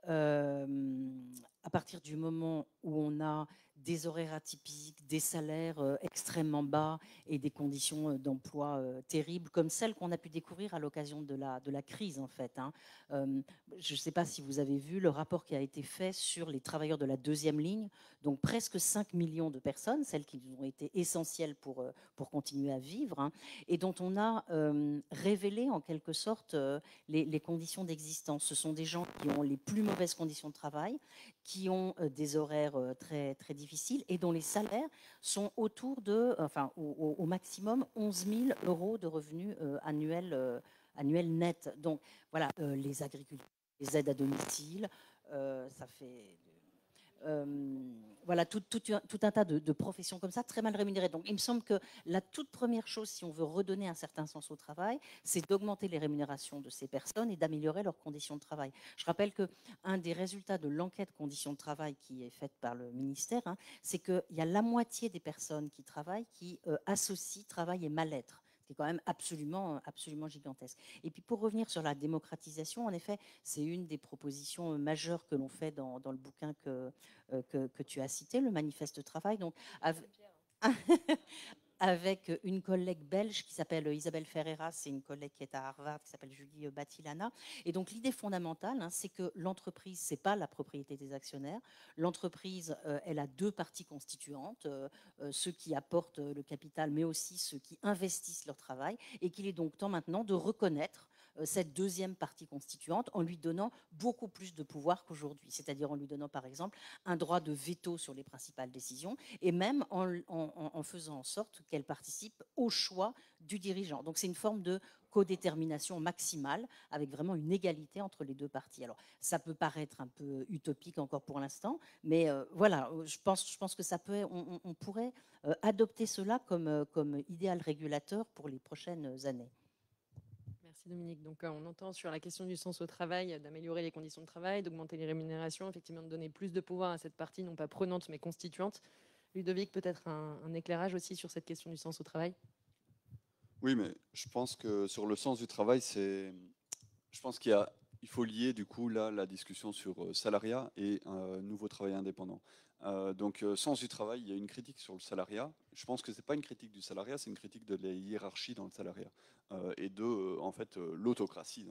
À partir du moment où on a des horaires atypiques, des salaires extrêmement bas et des conditions d'emploi terribles, comme celles qu'on a pu découvrir à l'occasion de la crise, en fait. Hein. Je ne sais pas si vous avez vu le rapport qui a été fait sur les travailleurs de la deuxième ligne, donc presque 5 millions de personnes, celles qui ont été essentielles pour continuer à vivre, hein, et dont on a révélé en quelque sorte les conditions d'existence. Ce sont des gens qui ont les plus mauvaises conditions de travail, qui ont des horaires très, très difficiles et dont les salaires sont autour de, enfin, au maximum 11 000 euros de revenus annuels nets. Donc voilà, les agriculteurs, les aides à domicile, ça fait voilà, tout un tas de professions comme ça, très mal rémunérées. Donc, il me semble que la toute première chose, si on veut redonner un certain sens au travail, c'est d'augmenter les rémunérations de ces personnes et d'améliorer leurs conditions de travail. Je rappelle qu'un des résultats de l'enquête conditions de travail qui est faite par le ministère, hein, c'est qu'il y a la moitié des personnes qui travaillent qui associent travail et mal-être. C'est quand même absolument gigantesque. Et puis pour revenir sur la démocratisation, en effet, c'est une des propositions majeures que l'on fait dans le bouquin que tu as cité, le manifeste de travail. Donc, avec une collègue belge qui s'appelle Isabelle Ferreira, c'est une collègue qui est à Harvard, qui s'appelle Julie Batilana. Et donc l'idée fondamentale, hein, c'est que l'entreprise, c'est pas la propriété des actionnaires. L'entreprise, elle a deux parties constituantes, ceux qui apportent le capital, mais aussi ceux qui investissent leur travail, et qu'il est donc temps maintenant de reconnaître cette deuxième partie constituante en lui donnant beaucoup plus de pouvoir qu'aujourd'hui, c'est-à-dire en lui donnant par exemple un droit de veto sur les principales décisions et même en faisant en sorte qu'elle participe au choix du dirigeant. Donc c'est une forme de codétermination maximale avec vraiment une égalité entre les deux parties. Alors ça peut paraître un peu utopique encore pour l'instant, mais voilà, je pense que ça peut, on pourrait adopter cela comme idéal régulateur pour les prochaines années. Merci Dominique. Donc on entend sur la question du sens au travail, d'améliorer les conditions de travail, d'augmenter les rémunérations, effectivement de donner plus de pouvoir à cette partie, non pas prenante mais constituante. Ludovic, peut-être un éclairage aussi sur cette question du sens au travail? Oui, mais je pense que sur le sens du travail, je pense il faut lier du coup là la discussion sur salariat et nouveau travail indépendant. Donc sens du travail, il y a une critique sur le salariat. Je pense que c'est pas une critique du salariat, c'est une critique de la hiérarchie dans le salariat et de en fait l'autocratie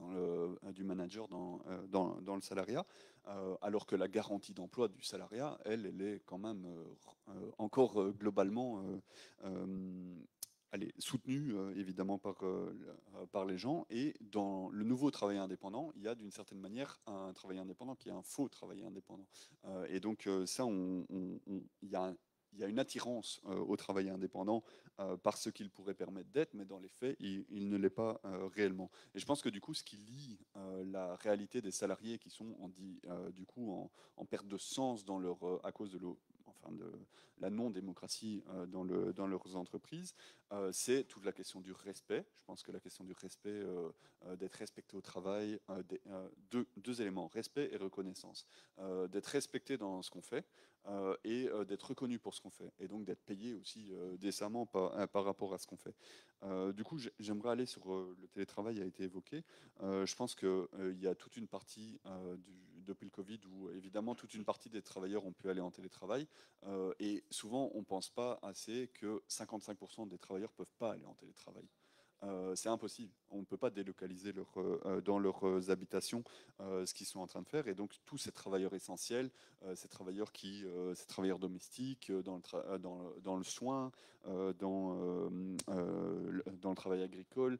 du manager dans le salariat, alors que la garantie d'emploi du salariat, elle est quand même encore globalement elle est soutenue évidemment par les gens. Et dans le nouveau travail indépendant, il y a d'une certaine manière un travail indépendant qui est un faux travail indépendant. Et donc ça, il y a une attirance au travail indépendant par ce qu'il pourrait permettre d'être, mais dans les faits, il ne l'est pas réellement. Et je pense que du coup, ce qui lie la réalité des salariés qui sont du coup en perte de sens à cause de la non-démocratie dans leurs entreprises, c'est toute la question du respect. Je pense que la question du respect, d'être respecté au travail, deux éléments, respect et reconnaissance. D'être respecté dans ce qu'on fait et d'être reconnu pour ce qu'on fait. Et donc d'être payé aussi décemment par rapport à ce qu'on fait. Du coup, j'aimerais aller sur le télétravail a été évoqué. Je pense qu'il y a toute une partie depuis le Covid où évidemment toute une partie des travailleurs ont pu aller en télétravail. Et souvent, on ne pense pas assez que 55% des travailleurs ne peuvent pas aller en télétravail. C'est impossible. On ne peut pas délocaliser dans leurs habitations ce qu'ils sont en train de faire. Et donc, tous ces travailleurs essentiels, ces travailleurs domestiques, dans le soin, dans le travail agricole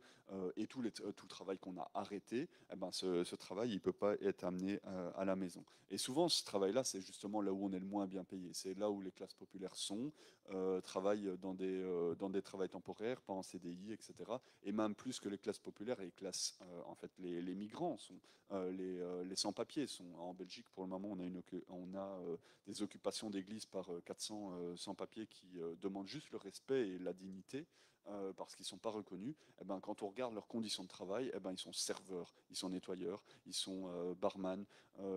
et tout le travail qu'on a arrêté, eh ben, ce travail, il ne peut pas être amené à la maison. Et souvent, ce travail-là, c'est justement là où on est le moins bien payé. C'est là où les classes populaires travaillent dans des travails temporaires, pas en CDI, etc. Et même plus que les classes populaires, en fait, les migrants sont les sans-papiers sont en Belgique pour le moment. On a des occupations d'églises par 400 sans-papiers qui demandent juste le respect et la dignité. Parce qu'ils ne sont pas reconnus, eh ben, quand on regarde leurs conditions de travail, eh ben, ils sont serveurs, ils sont nettoyeurs, ils sont barman,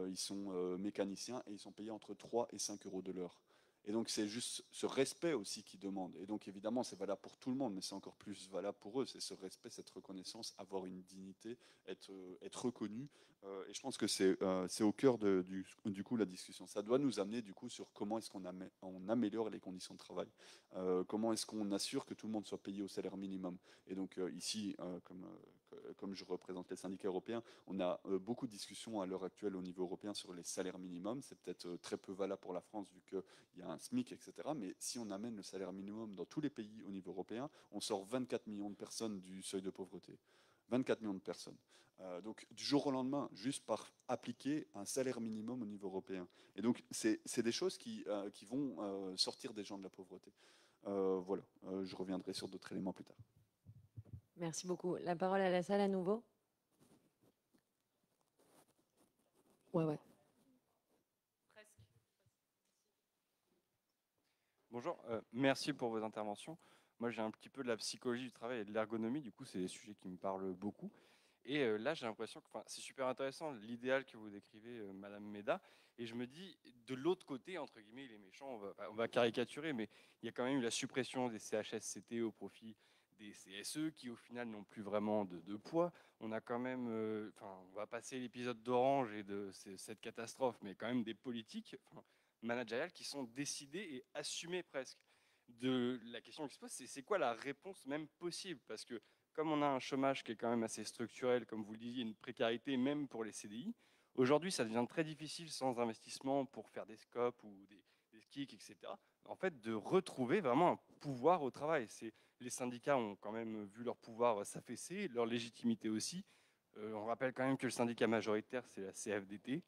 ils sont mécaniciens et ils sont payés entre 3 et 5 euros de l'heure. Et donc c'est juste ce respect aussi qu'ils demandent. Et donc évidemment c'est valable pour tout le monde, mais c'est encore plus valable pour eux. C'est ce respect, cette reconnaissance, avoir une dignité, être reconnu. Et je pense que c'est au cœur du coup la discussion. Ça doit nous amener du coup sur comment est-ce qu'on améliore les conditions de travail. Comment est-ce qu'on assure que tout le monde soit payé au salaire minimum. Et donc ici, comme je représente les syndicats européens, on a beaucoup de discussions à l'heure actuelle au niveau européen sur les salaires minimums. C'est peut-être très peu valable pour la France vu qu'il y a un SMIC, etc. Mais si on amène le salaire minimum dans tous les pays au niveau européen, on sort 24 millions de personnes du seuil de pauvreté. 24 millions de personnes. Donc, du jour au lendemain, juste par appliquer un salaire minimum au niveau européen. Et donc, c'est des choses qui vont sortir des gens de la pauvreté. Voilà, je reviendrai sur d'autres éléments plus tard. Merci beaucoup. La parole à la salle à nouveau. Ouais. Bonjour, merci pour vos interventions. Moi, j'ai un petit peu de la psychologie du travail et de l'ergonomie, du coup, c'est des sujets qui me parlent beaucoup. Et là, j'ai l'impression que c'est super intéressant, l'idéal que vous décrivez, Madame Méda. Et je me dis, de l'autre côté, entre guillemets, les méchants, on va caricaturer, mais il y a quand même eu la suppression des CHSCT au profit des CSE qui, au final, n'ont plus vraiment de poids. On a quand même, on va passer l'épisode d'Orange et de cette catastrophe, mais quand même des politiques managériales qui sont décidées et assumées presque. La question qui se pose, c'est quoi la réponse même possible? Parce que comme on a un chômage qui est quand même assez structurel, comme vous le disiez, une précarité même pour les CDI, aujourd'hui, ça devient très difficile sans investissement pour faire des scopes ou des kicks, etc. En fait, de retrouver vraiment un pouvoir au travail. Les syndicats ont quand même vu leur pouvoir s'affaisser, leur légitimité aussi. On rappelle quand même que le syndicat majoritaire, c'est la CFDT.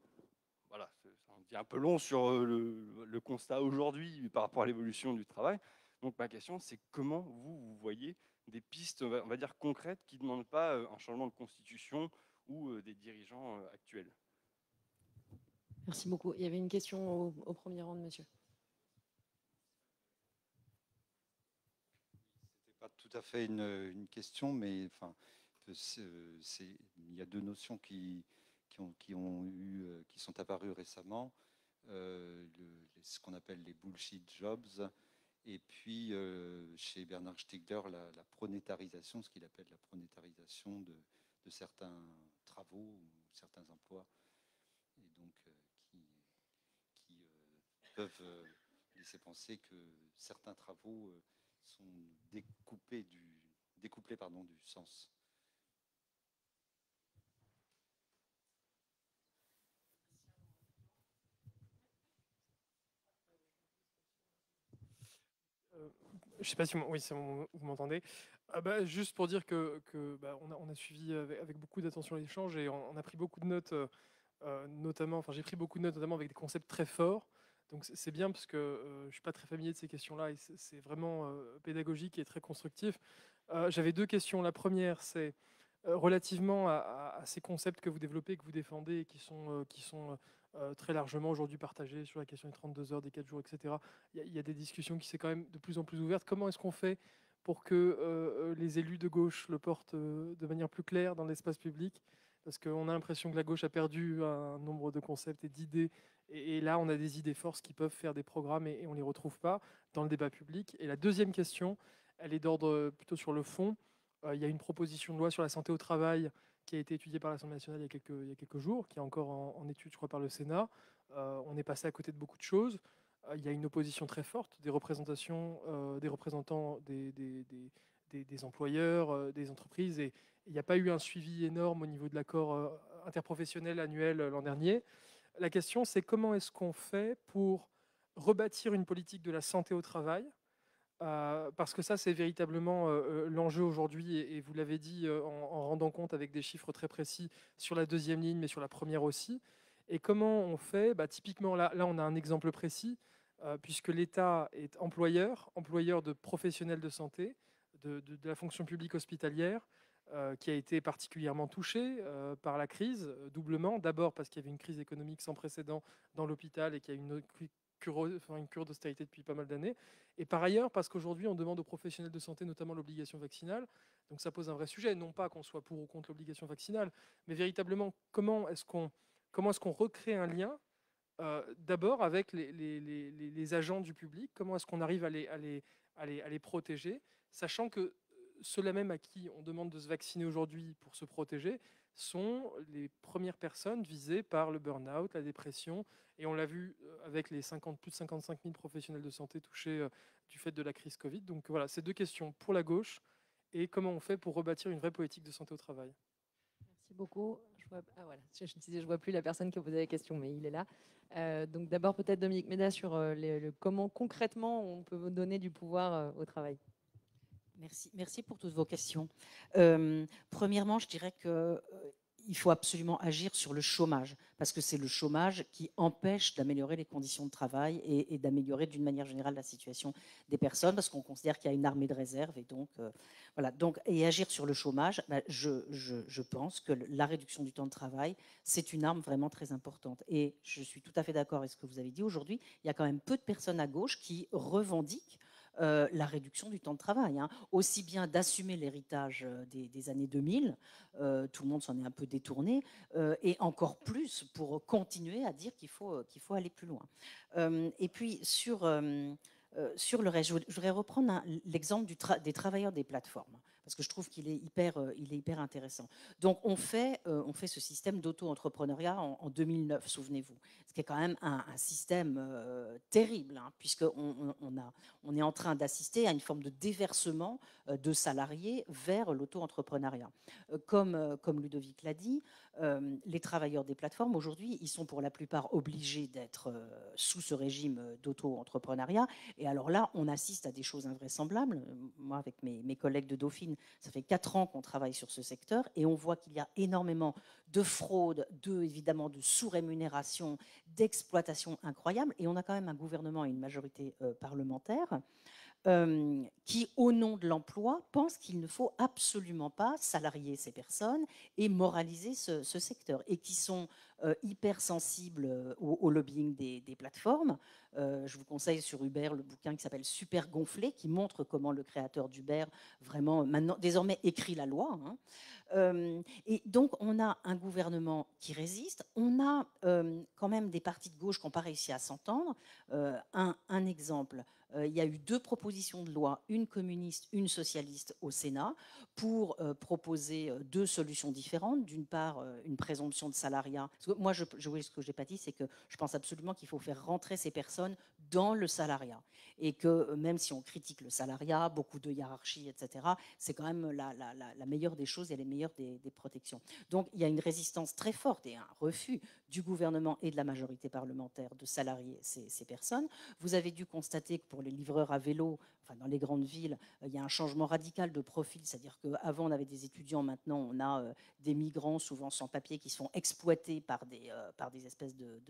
Voilà, ça en dit un peu long sur le constat aujourd'hui par rapport à l'évolution du travail. Donc ma question, c'est comment vous voyez des pistes, on va dire, concrètes qui ne demandent pas un changement de constitution ou des dirigeants actuels? Merci beaucoup. Il y avait une question au premier rang de monsieur. C'était pas tout à fait une question, mais enfin, il y a deux notions qui sont apparues récemment. Ce qu'on appelle les bullshit jobs, et puis chez Bernard Stiegler, la pronétarisation, ce qu'il appelle la pronétarisation de certains travaux ou certains emplois, et donc qui peuvent laisser penser que certains travaux sont découplés du sens. Je ne sais pas si vous m'entendez. Juste pour dire que on a suivi avec beaucoup d'attention l'échange et on a pris beaucoup de notes, notamment, j'ai pris beaucoup de notes notamment avec des concepts très forts. Donc c'est bien parce que je ne suis pas très familier de ces questions-là et c'est vraiment pédagogique et très constructif. J'avais deux questions. La première, c'est relativement à ces concepts que vous développez, que vous défendez et qui sont très largement aujourd'hui partagés sur la question des 32 heures, des 4 jours, etc. Il y a des discussions qui sont quand même de plus en plus ouvertes. Comment est-ce qu'on fait pour que les élus de gauche le portent de manière plus claire dans l'espace public? Parce qu'on a l'impression que la gauche a perdu un nombre de concepts et d'idées. Et là, on a des idées forces qui peuvent faire des programmes et on ne les retrouve pas dans le débat public. Et la deuxième question, elle est d'ordre plutôt sur le fond. Il y a une proposition de loi sur la santé au travail qui a été étudiée par l'Assemblée nationale il y a quelques jours, qui est encore en étude, je crois, par le Sénat. On est passé à côté de beaucoup de choses. Il y a une opposition très forte des représentants des employeurs, des entreprises, et il n'y a pas eu un suivi énorme au niveau de l'accord interprofessionnel annuel l'an dernier. La question, c'est comment est-ce qu'on fait pour rebâtir une politique de la santé au travail, parce que ça, c'est véritablement l'enjeu aujourd'hui, et vous l'avez dit en rendant compte avec des chiffres très précis sur la deuxième ligne, mais sur la première aussi. Et comment on fait? Typiquement, là, on a un exemple précis, puisque l'État est employeur de professionnels de santé, de la fonction publique hospitalière, qui a été particulièrement touchée par la crise, doublement. D'abord parce qu'il y avait une crise économique sans précédent dans l'hôpital et qu'il y a une cure d'austérité depuis pas mal d'années. Et par ailleurs, parce qu'aujourd'hui, on demande aux professionnels de santé notamment l'obligation vaccinale. Donc ça pose un vrai sujet, non pas qu'on soit pour ou contre l'obligation vaccinale, mais véritablement, comment est-ce qu'on recrée un lien d'abord avec les agents du public? Comment est-ce qu'on arrive à les protéger, sachant que ceux-là même à qui on demande de se vacciner aujourd'hui pour se protéger sont les premières personnes visées par le burn-out, la dépression, et on l'a vu avec les plus de 55 000 professionnels de santé touchés du fait de la crise Covid. Donc voilà, ces deux questions pour la gauche, et comment on fait pour rebâtir une vraie politique de santé au travail. Merci beaucoup. Je vois plus la personne qui a posé la question, mais il est là. Donc d'abord peut-être Dominique Méda sur comment concrètement on peut donner du pouvoir au travail. Merci pour toutes vos questions. Premièrement, je dirais que il faut absolument agir sur le chômage, parce que c'est le chômage qui empêche d'améliorer les conditions de travail et d'améliorer d'une manière générale la situation des personnes, parce qu'on considère qu'il y a une armée de réserve. Et donc, voilà. Et agir sur le chômage, je pense que la réduction du temps de travail, c'est une arme vraiment très importante. Et je suis tout à fait d'accord avec ce que vous avez dit. Aujourd'hui, il y a quand même peu de personnes à gauche qui revendiquent la réduction du temps de travail, hein. Aussi bien d'assumer l'héritage des années 2000, tout le monde s'en est un peu détourné, et encore plus pour continuer à dire qu'il faut aller plus loin. Et puis sur le reste, je voudrais reprendre l'exemple des travailleurs des plateformes, parce que je trouve qu'il est hyper intéressant. Donc on fait ce système d'auto-entrepreneuriat en 2009, souvenez-vous, ce qui est quand même un système terrible, hein, puisqu'on est en train d'assister à une forme de déversement de salariés vers l'auto-entrepreneuriat. Comme Ludovic l'a dit, les travailleurs des plateformes, aujourd'hui, ils sont pour la plupart obligés d'être sous ce régime d'auto-entrepreneuriat. Et alors là, on assiste à des choses invraisemblables. Moi, avec mes collègues de Dauphine, ça fait 4 ans qu'on travaille sur ce secteur et on voit qu'il y a énormément de fraude, évidemment de sous-rémunération, d'exploitation incroyable. Et on a quand même un gouvernement et une majorité parlementaire qui, au nom de l'emploi, pensent qu'il ne faut absolument pas salarier ces personnes et moraliser ce secteur, et qui sont hyper sensibles au lobbying des plateformes. Je vous conseille sur Uber le bouquin qui s'appelle Super Gonflé, qui montre comment le créateur d'Uber vraiment maintenant désormais écrit la loi, hein. Et donc on a un gouvernement qui résiste, on a quand même des partis de gauche qui n'ont pas réussi à s'entendre. Un exemple, il y a eu 2 propositions de loi, une communiste, une socialiste au Sénat, pour proposer 2 solutions différentes. D'une part, une présomption de salariat. Parce que moi, ce que je n'ai pas dit, c'est que je pense absolument qu'il faut faire rentrer ces personnes dans le salariat. Et que même si on critique le salariat, beaucoup de hiérarchie, etc., c'est quand même la meilleure des choses et les meilleures des protections. Donc il y a une résistance très forte et un refus du gouvernement et de la majorité parlementaire de salarier ces personnes. Vous avez dû constater que pour les livreurs à vélo, enfin dans les grandes villes, il y a un changement radical de profil, c'est-à-dire qu'avant on avait des étudiants, maintenant on a des migrants souvent sans papier qui se font exploiter par des espèces de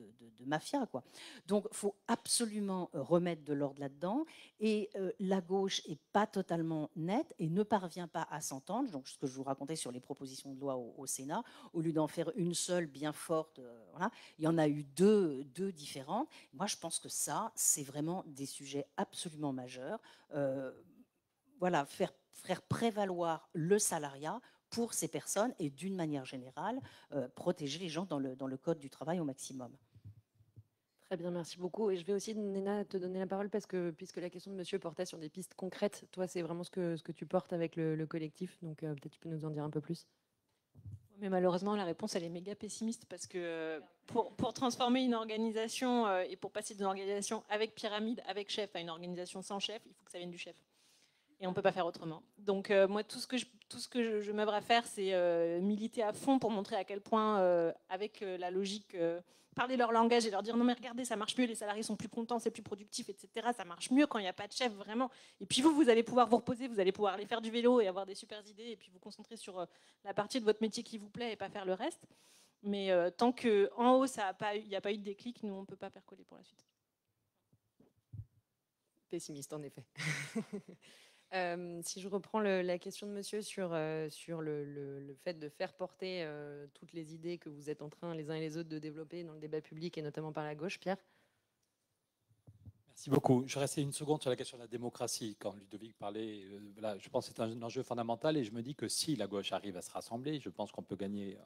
mafias, quoi. Donc il faut absolument remettre de l'ordre là-dedans, et la gauche n'est pas totalement nette et ne parvient pas à s'entendre. Donc ce que je vous racontais sur les propositions de loi au Sénat, au lieu d'en faire une seule bien forte, voilà, il y en a eu deux différentes. Moi je pense que ça, c'est vraiment des sujets absolument majeurs. Voilà, faire prévaloir le salariat pour ces personnes et d'une manière générale, protéger les gens dans le code du travail au maximum. Très bien, merci beaucoup. Et je vais aussi, Néna, te donner la parole parce que, puisque la question de monsieur portait sur des pistes concrètes, toi, c'est vraiment ce que tu portes avec le collectif. Donc, peut-être tu peux nous en dire un peu plus. Mais malheureusement, la réponse, elle est méga pessimiste parce que pour transformer une organisation et pour passer d'une organisation avec pyramide, avec chef, à une organisation sans chef, il faut que ça vienne du chef. Et on ne peut pas faire autrement. Donc moi, tout ce que je m'œuvre à faire, c'est militer à fond pour montrer à quel point, avec la logique, parler leur langage et leur dire non mais regardez, ça marche mieux, les salariés sont plus contents, c'est plus productif, etc. Ça marche mieux quand il n'y a pas de chef, vraiment. Et puis vous allez pouvoir vous reposer, vous allez pouvoir aller faire du vélo et avoir des super idées, et puis vous concentrer sur la partie de votre métier qui vous plaît et pas faire le reste. Mais tant qu'en haut, il n'y a pas eu de déclic, nous, on ne peut pas percoler pour la suite. Pessimiste, en effet. Si je reprends la question de monsieur sur le fait de faire porter toutes les idées que vous êtes en train les uns et les autres de développer dans le débat public et notamment par la gauche, Pierre. Merci beaucoup. Je restais une seconde sur la question de la démocratie. Quand Ludovic parlait, voilà, je pense que c'est un enjeu fondamental et je me dis que si la gauche arrive à se rassembler, je pense qu'on peut gagner.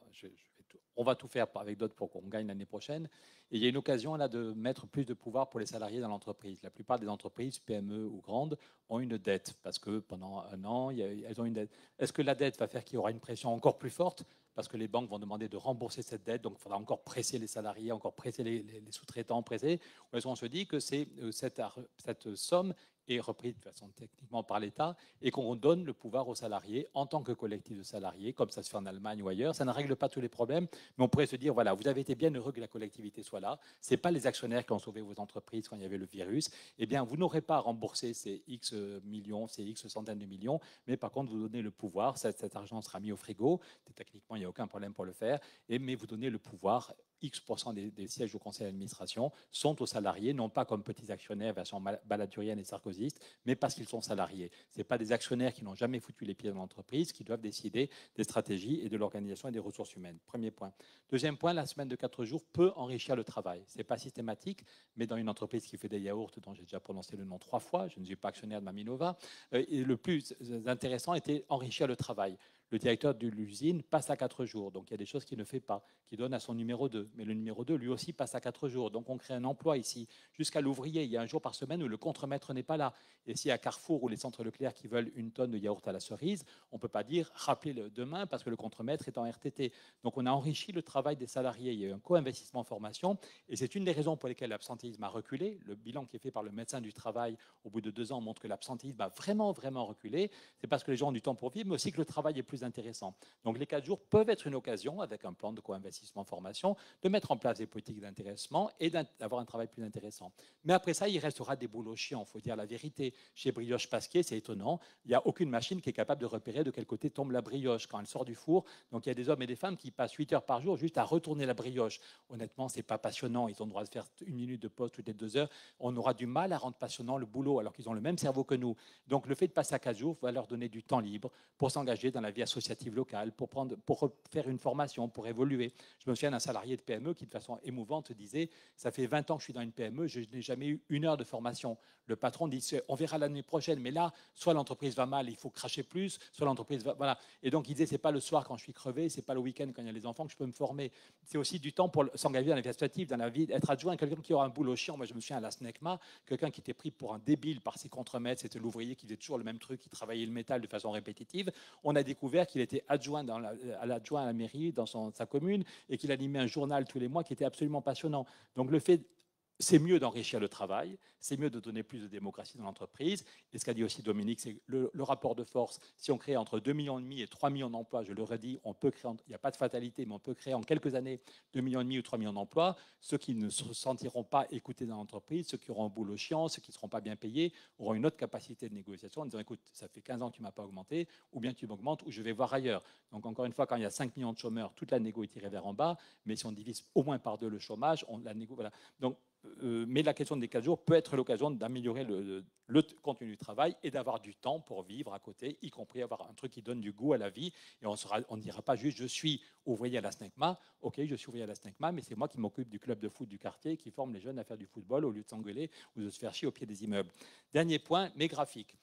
On va tout faire avec d'autres pour qu'on gagne l'année prochaine. Et il y a une occasion là de mettre plus de pouvoir pour les salariés dans l'entreprise. La plupart des entreprises, PME ou grandes, ont une dette parce que pendant un an, elles ont une dette. Est-ce que la dette va faire qu'il y aura une pression encore plus forte? parce que les banques vont demander de rembourser cette dette, donc il faudra encore presser les salariés, encore presser les sous-traitants, presser. Ou est-ce qu'on se dit que cette somme est reprise de façon techniquement par l'État et qu'on donne le pouvoir aux salariés en tant que collectif de salariés, comme ça se fait en Allemagne ou ailleurs. Ça ne règle pas tous les problèmes, mais on pourrait se dire, voilà, vous avez été bien heureux que la collectivité soit là. Ce n'est pas les actionnaires qui ont sauvé vos entreprises quand il y avait le virus. Eh bien, vous n'aurez pas à rembourser ces X millions, ces X centaines de millions, mais par contre, vous donnez le pouvoir. Cet argent sera mis au frigo. Techniquement, il n'y a aucun problème pour le faire. Mais vous donnez le pouvoir. X% des sièges au conseil d'administration sont aux salariés, non pas comme petits actionnaires version baladurienne et sarkozyste, mais parce qu'ils sont salariés. Ce n'est pas des actionnaires qui n'ont jamais foutu les pieds dans l'entreprise qui doivent décider des stratégies et de l'organisation et des ressources humaines. Premier point. Deuxième point, la semaine de 4 jours peut enrichir le travail. Ce n'est pas systématique, mais dans une entreprise qui fait des yaourts, dont j'ai déjà prononcé le nom 3 fois, je ne suis pas actionnaire de Maminova, et le plus intéressant était enrichir le travail. Le directeur de l'usine passe à 4 jours. Donc, il y a des choses qu'il ne fait pas, qu'il donne à son numéro 2. Mais le numéro 2, lui aussi, passe à 4 jours. Donc, on crée un emploi ici. Jusqu'à l'ouvrier, il y a un jour par semaine où le contremaître n'est pas là. Et s'il y a Carrefour ou les centres Leclerc qui veulent une tonne de yaourt à la cerise, on ne peut pas dire « rappelez-le demain » parce que le contremaître est en RTT. Donc, on a enrichi le travail des salariés. Il y a eu un co-investissement en formation. Et c'est une des raisons pour lesquelles l'absentéisme a reculé. Le bilan qui est fait par le médecin du travail au bout de 2 ans montre que l'absentéisme a vraiment, vraiment reculé. C'est parce que les gens ont du temps pour vivre, mais aussi que le travail est plus intéressant. Donc les 4 jours peuvent être une occasion, avec un plan de co-investissement formation, de mettre en place des politiques d'intéressement et d'avoir un travail plus intéressant. Mais après ça, il restera des boulots chiants, il faut dire la vérité. Chez Brioche Pasquier, c'est étonnant, il n'y a aucune machine qui est capable de repérer de quel côté tombe la brioche quand elle sort du four. Donc il y a des hommes et des femmes qui passent 8 heures par jour juste à retourner la brioche. Honnêtement, ce n'est pas passionnant, ils ont le droit de faire 1 minute de pause toutes les 2 heures. On aura du mal à rendre passionnant le boulot alors qu'ils ont le même cerveau que nous. Donc le fait de passer à 4 jours va leur donner du temps libre pour s'engager dans la vie associative locale, pour faire une formation, pour évoluer. Je me souviens d'un salarié de PME qui, de façon émouvante, disait « ça fait 20 ans que je suis dans une PME, je n'ai jamais eu 1 heure de formation ». Le patron dit « on verra l'année prochaine, mais là, soit l'entreprise va mal, il faut cracher plus, soit l'entreprise va… » Voilà. Et donc, il disait « c'est pas le soir quand je suis crevé, c'est pas le week-end quand il y a les enfants que je peux me former. C'est aussi du temps pour s'engager dans la vie associative, dans la vie, être adjoint à quelqu'un qui aura un boulot chiant. » Moi, je me souviens à la SNECMA, quelqu'un qui était pris pour un débile par ses contremaîtres, c'était l'ouvrier qui faisait toujours le même truc, qui travaillait le métal de façon répétitive. On a découvert qu'il était adjoint à la mairie dans sa commune et qu'il animait un journal tous les mois qui était absolument passionnant. Donc le fait, c'est mieux d'enrichir le travail, c'est mieux de donner plus de démocratie dans l'entreprise. Et ce qu'a dit aussi Dominique, c'est le rapport de force. Si on crée entre 2,5 millions et 3 millions d'emplois, je le redis, on peut créer, il n'y a pas de fatalité, mais on peut créer en quelques années 2,5 millions ou 3 millions d'emplois. Ceux qui ne se sentiront pas écoutés dans l'entreprise, ceux qui auront un boulot chiant, ceux qui ne seront pas bien payés, auront une autre capacité de négociation en disant, écoute, ça fait 15 ans que tu ne m'as pas augmenté, ou bien tu m'augmentes, ou je vais voir ailleurs. Donc encore une fois, quand il y a 5 millions de chômeurs, toute la négo est tirée vers en bas, mais si on divise au moins par 2 le chômage, la négo, voilà. Donc, mais la question des 4 jours peut être l'occasion d'améliorer le contenu du travail et d'avoir du temps pour vivre à côté, y compris avoir un truc qui donne du goût à la vie. Et on ne dira pas juste « je suis ouvrier à la SNECMA ». Ok, je suis ouvrier à la SNECMA, mais c'est moi qui m'occupe du club de foot du quartier qui forme les jeunes à faire du football au lieu de s'engueuler ou de se faire chier au pied des immeubles. Dernier point, mes graphiques.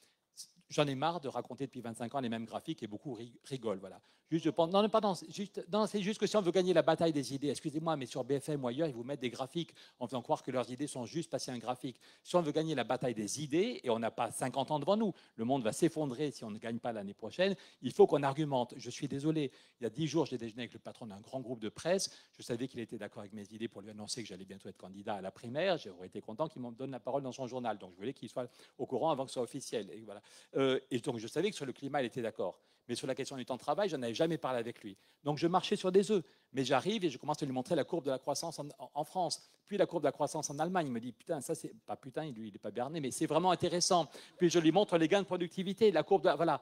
J'en ai marre de raconter depuis 25 ans les mêmes graphiques et beaucoup rigolent. Voilà. Juste, je pense, c'est juste que si on veut gagner la bataille des idées, excusez-moi, mais sur BFM ou ailleurs, ils vous mettent des graphiques en faisant croire que leurs idées sont juste parce qu'il y a un graphique. Si on veut gagner la bataille des idées, et on n'a pas 50 ans devant nous, le monde va s'effondrer si on ne gagne pas l'année prochaine, il faut qu'on argumente. Je suis désolé, il y a 10 jours, j'ai déjeuné avec le patron d'un grand groupe de presse. Je savais qu'il était d'accord avec mes idées pour lui annoncer que j'allais bientôt être candidat à la primaire. J'aurais été content qu'il me donne la parole dans son journal. Donc je voulais qu'il soit au courant avant que ce soit officiel. Et, voilà. Et donc je savais que sur le climat, il était d'accord. Mais sur la question du temps de travail, je n'avais jamais parlé avec lui. Donc je marchais sur des œufs. Mais j'arrive et je commence à lui montrer la courbe de la croissance en France, puis la courbe de la croissance en Allemagne. Il me dit, putain, ça c'est pas putain, lui il n'est pas berné, mais c'est vraiment intéressant. Puis je lui montre les gains de productivité, la courbe de, voilà.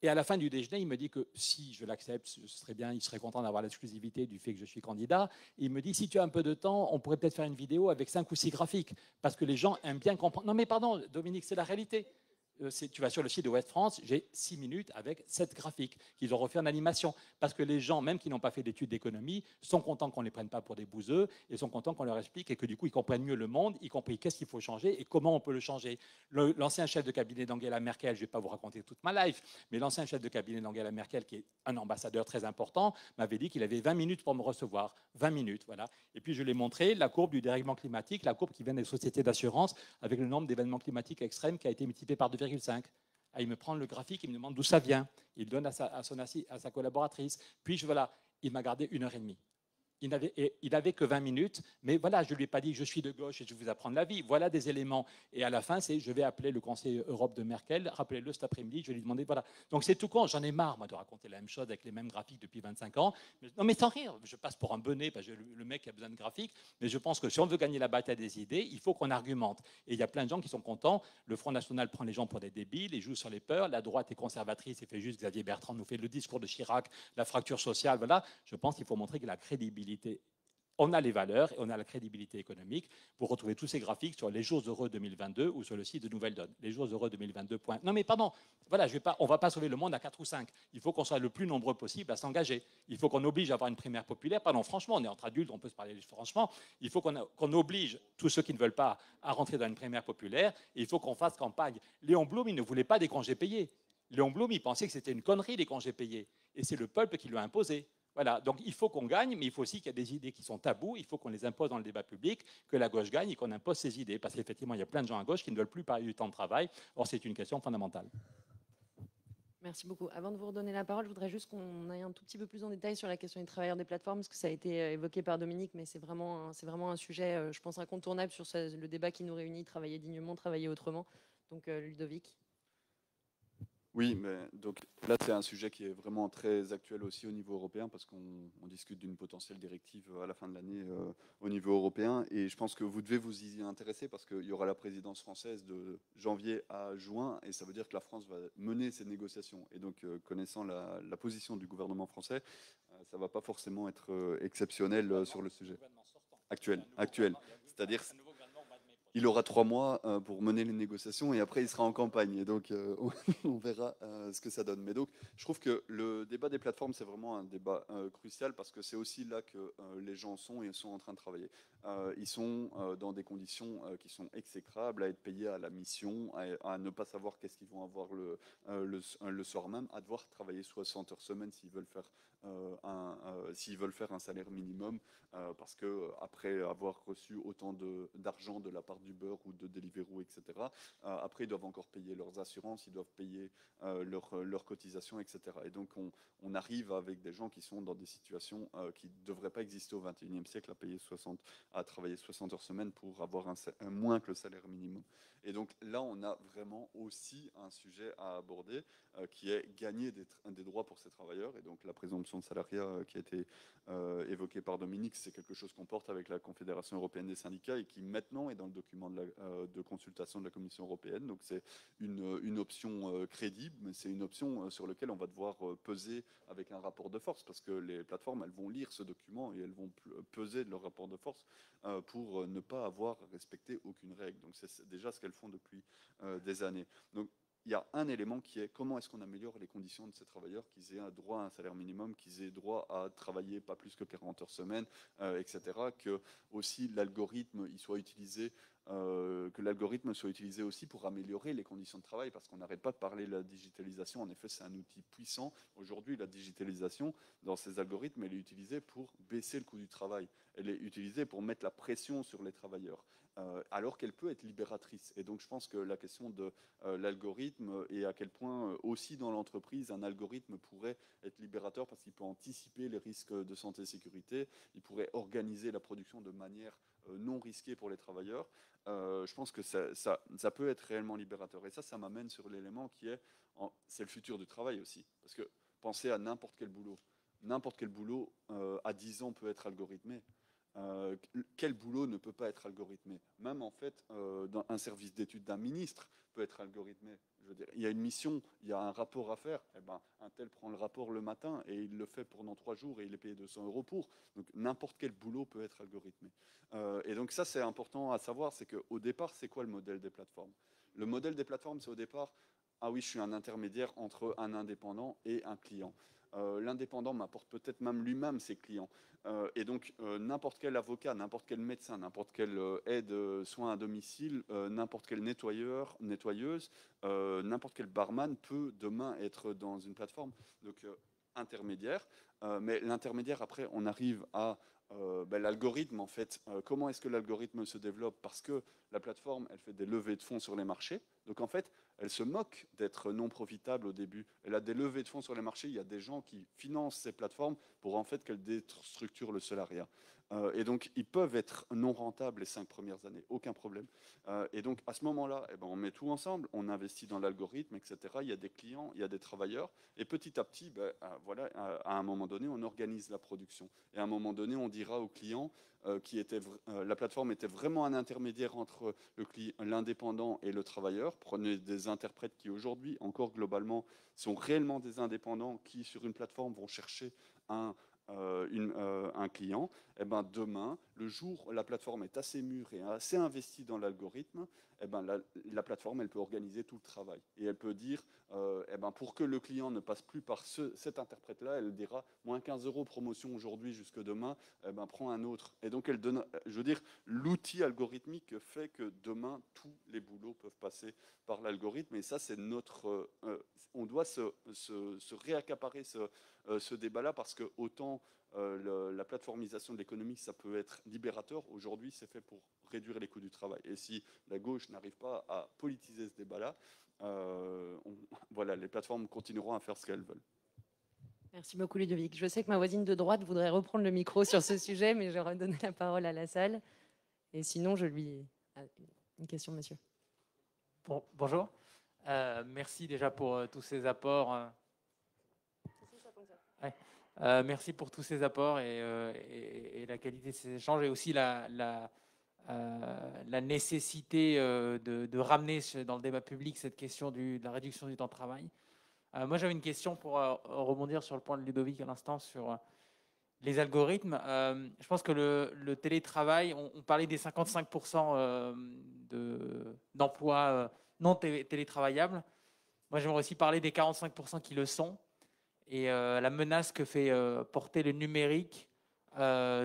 Et à la fin du déjeuner, il me dit que si je l'accepte, ce serait bien, il serait content d'avoir l'exclusivité du fait que je suis candidat. Et il me dit, si tu as un peu de temps, on pourrait peut-être faire une vidéo avec 5 ou 6 graphiques, parce que les gens aiment bien comprendre. Non mais pardon, Dominique, c'est la réalité. Tu vas sur le site de West France, j'ai 6 minutes avec 7 graphiques qu'ils ont refait en animation. Parce que les gens, même qui n'ont pas fait d'études d'économie, sont contents qu'on ne les prenne pas pour des bouseux et sont contents qu'on leur explique et que du coup, ils comprennent mieux le monde, y compris qu'est-ce qu'il faut changer et comment on peut le changer. L'ancien chef de cabinet d'Angela Merkel, je ne vais pas vous raconter toute ma life, mais l'ancien chef de cabinet d'Angela Merkel, qui est un ambassadeur très important, m'avait dit qu'il avait 20 minutes pour me recevoir. 20 minutes, voilà. Et puis, je lui ai montré la courbe du dérèglement climatique, la courbe qui vient des sociétés d'assurance avec le nombre d'événements climatiques extrêmes qui a été multiplié par 2,5. Ah, il me prend le graphique, il me demande d'où ça vient. Il donne à sa collaboratrice. Puis voilà. il m'a gardé 1h30. Il n'avait que 20 minutes, mais voilà, je ne lui ai pas dit je suis de gauche et je vais vous apprendre la vie. Voilà des éléments. Et à la fin, c'est je vais appeler le conseiller Europe de Merkel, rappelez-le cet après-midi, je vais lui demander, voilà. Donc c'est tout con, j'en ai marre, moi, de raconter la même chose avec les mêmes graphiques depuis 25 ans. Non, mais sans rire, je passe pour un bonnet, parce que le mec a besoin de graphiques, mais je pense que si on veut gagner la bataille des idées, il faut qu'on argumente. Et il y a plein de gens qui sont contents. Le Front National prend les gens pour des débiles et joue sur les peurs. La droite est conservatrice et fait juste, Xavier Bertrand nous fait le discours de Chirac, la fracture sociale, voilà. Je pense qu'il faut montrer que la crédibilité. On a les valeurs et on a la crédibilité économique. Vous retrouvez tous ces graphiques sur les jours heureux 2022 ou sur le site de Nouvelle Donne. Les jours heureux 2022. Non mais pardon, voilà, on ne va pas sauver le monde à 4 ou 5. Il faut qu'on soit le plus nombreux possible à s'engager. Il faut qu'on oblige à avoir une primaire populaire. Pardon, franchement, on est entre adultes, on peut se parler franchement. Il faut qu'on oblige tous ceux qui ne veulent pas à rentrer dans une primaire populaire. Et il faut qu'on fasse campagne. Léon Blum, il ne voulait pas des congés payés. Léon Blum, il pensait que c'était une connerie, les congés payés. Et c'est le peuple qui lui a imposé. Voilà, donc il faut qu'on gagne, mais il faut aussi qu'il y ait des idées qui sont tabous, il faut qu'on les impose dans le débat public, que la gauche gagne et qu'on impose ses idées, parce qu'effectivement, il y a plein de gens à gauche qui ne veulent plus parler du temps de travail. Or, c'est une question fondamentale. Merci beaucoup. Avant de vous redonner la parole, je voudrais juste qu'on aille un tout petit peu plus en détail sur la question des travailleurs des plateformes, parce que ça a été évoqué par Dominique, mais c'est vraiment un sujet, je pense, incontournable sur le débat qui nous réunit, travailler dignement, travailler autrement. Donc, Ludovic. Oui, mais donc là, c'est un sujet qui est vraiment très actuel aussi au niveau européen parce qu'on discute d'une potentielle directive à la fin de l'année au niveau européen. Et je pense que vous devez vous y intéresser parce qu'il y aura la présidence française de janvier à juin et ça veut dire que la France va mener ces négociations. Et donc, connaissant la position du gouvernement français, ça ne va pas forcément être exceptionnel sur le sujet. Actuel. C'est-à-dire il aura 3 mois pour mener les négociations et après il sera en campagne. Et donc on verra ce que ça donne. Mais donc je trouve que le débat des plateformes, c'est vraiment un débat crucial parce que c'est aussi là que les gens sont et sont en train de travailler. Ils sont dans des conditions qui sont exécrables, à être payés à la mission, à ne pas savoir qu'est-ce qu'ils vont avoir le soir même, à devoir travailler 60 heures semaine s'ils veulent faire un salaire minimum parce que après avoir reçu autant d'argent de la part d'Uber ou de Deliveroo, etc. Après, ils doivent encore payer leurs assurances, ils doivent payer leurs cotisations, etc. Et donc, on arrive avec des gens qui sont dans des situations qui ne devraient pas exister au XXIe siècle, à travailler 60 heures semaine pour avoir moins que le salaire minimum. Et donc là, on a vraiment aussi un sujet à aborder qui est gagner des droits pour ces travailleurs. Et donc, la présomption de salariat qui a été évoquée par Dominique, c'est quelque chose qu'on porte avec la Confédération européenne des syndicats et qui maintenant est dans le document de consultation de la Commission européenne. Donc c'est une option crédible, mais c'est une option sur laquelle on va devoir peser avec un rapport de force parce que les plateformes, elles vont lire ce document et elles vont peser de leur rapport de force pour ne pas avoir respecté aucune règle. Donc c'est déjà ce qu'elles font depuis des années. Donc il y a un élément qui est comment est-ce qu'on améliore les conditions de ces travailleurs, qu'ils aient un droit à un salaire minimum, qu'ils aient droit à travailler pas plus que 40 heures semaine, etc. Que aussi l'algorithme il soit utilisé, que l'algorithme soit utilisé aussi pour améliorer les conditions de travail, parce qu'on n'arrête pas de parler de la digitalisation. En effet, c'est un outil puissant. Aujourd'hui, la digitalisation, dans ces algorithmes, elle est utilisée pour baisser le coût du travail. Elle est utilisée pour mettre la pression sur les travailleurs. Alors qu'elle peut être libératrice. Et donc je pense que la question de l'algorithme et à quel point aussi dans l'entreprise, un algorithme pourrait être libérateur parce qu'il peut anticiper les risques de santé et sécurité, il pourrait organiser la production de manière non risquée pour les travailleurs. Je pense que ça peut être réellement libérateur. Et ça m'amène sur l'élément qui est, c'est le futur du travail aussi. Parce que pensez à n'importe quel boulot. N'importe quel boulot à 10 ans peut être algorithmé. Quel boulot ne peut pas être algorithmé? Même en fait, dans un service d'études d'un ministre peut être algorithmé. Je veux dire, il y a une mission, il y a un rapport à faire. Eh ben, un tel prend le rapport le matin et il le fait pendant 3 jours et il est payé 200 € pour. Donc n'importe quel boulot peut être algorithmé. Et donc ça, c'est important à savoir, c'est qu'au départ, c'est quoi le modèle des plateformes? Le modèle des plateformes, c'est au départ, ah oui, je suis un intermédiaire entre un indépendant et un client. L'indépendant m'apporte peut-être même lui-même ses clients. Et donc, n'importe quel avocat, n'importe quel médecin, n'importe quel aide soins à domicile, n'importe quel nettoyeur, nettoyeuse, n'importe quel barman peut demain être dans une plateforme. Donc, intermédiaire. Mais l'intermédiaire, après, on arrive à l'algorithme, en fait. Comment est-ce que l'algorithme se développe? Parce que la plateforme, elle fait des levées de fonds sur les marchés. Donc en fait, elle se moque d'être non profitable au début. Elle a des levées de fonds sur les marchés. Il y a des gens qui financent ces plateformes pour en fait qu'elles déstructurent le salariat. Et donc, ils peuvent être non rentables les 5 premières années, aucun problème. Et donc, à ce moment-là, eh ben, on met tout ensemble, on investit dans l'algorithme, etc. Il y a des clients, il y a des travailleurs. Et petit à petit, ben, voilà, à un moment donné, on organise la production. Et à un moment donné, on dira aux clients la plateforme était vraiment un intermédiaire entre l'indépendant et le travailleur. Prenez des interprètes qui aujourd'hui, encore globalement, sont réellement des indépendants qui, sur une plateforme, vont chercher un client. Et ben demain, le jour où la plateforme est assez mûre et assez investie dans l'algorithme, eh ben la plateforme, elle peut organiser tout le travail. Et elle peut dire, eh ben pour que le client ne passe plus par cet interprète-là, elle dira, moins 15 € promotion aujourd'hui jusque demain, eh ben prends un autre. Et donc, elle donne, je veux dire, l'outil algorithmique fait que demain, tous les boulots peuvent passer par l'algorithme. Et ça, c'est notre... on doit se réaccaparer ce débat-là parce que autant la plateformisation de l'économie, ça peut être libérateur. Aujourd'hui, c'est fait pour réduire les coûts du travail. Et si la gauche n'arrive pas à politiser ce débat-là, voilà, les plateformes continueront à faire ce qu'elles veulent. Merci beaucoup, Ludovic. Je sais que ma voisine de droite voudrait reprendre le micro sur ce sujet, mais je redonne la parole à la salle. Et sinon, je lui... Une question, monsieur. Bon, bonjour. Merci déjà pour tous ces apports. Ouais. Merci pour tous ces apports et la qualité de ces échanges et aussi la nécessité de ramener dans le débat public cette question de la réduction du temps de travail. Moi, j'avais une question pour rebondir sur le point de Ludovic à l'instant sur les algorithmes. Je pense que le télétravail, on parlait des 55% d'emplois non télétravaillables. Moi, j'aimerais aussi parler des 45% qui le sont et la menace que fait porter le numérique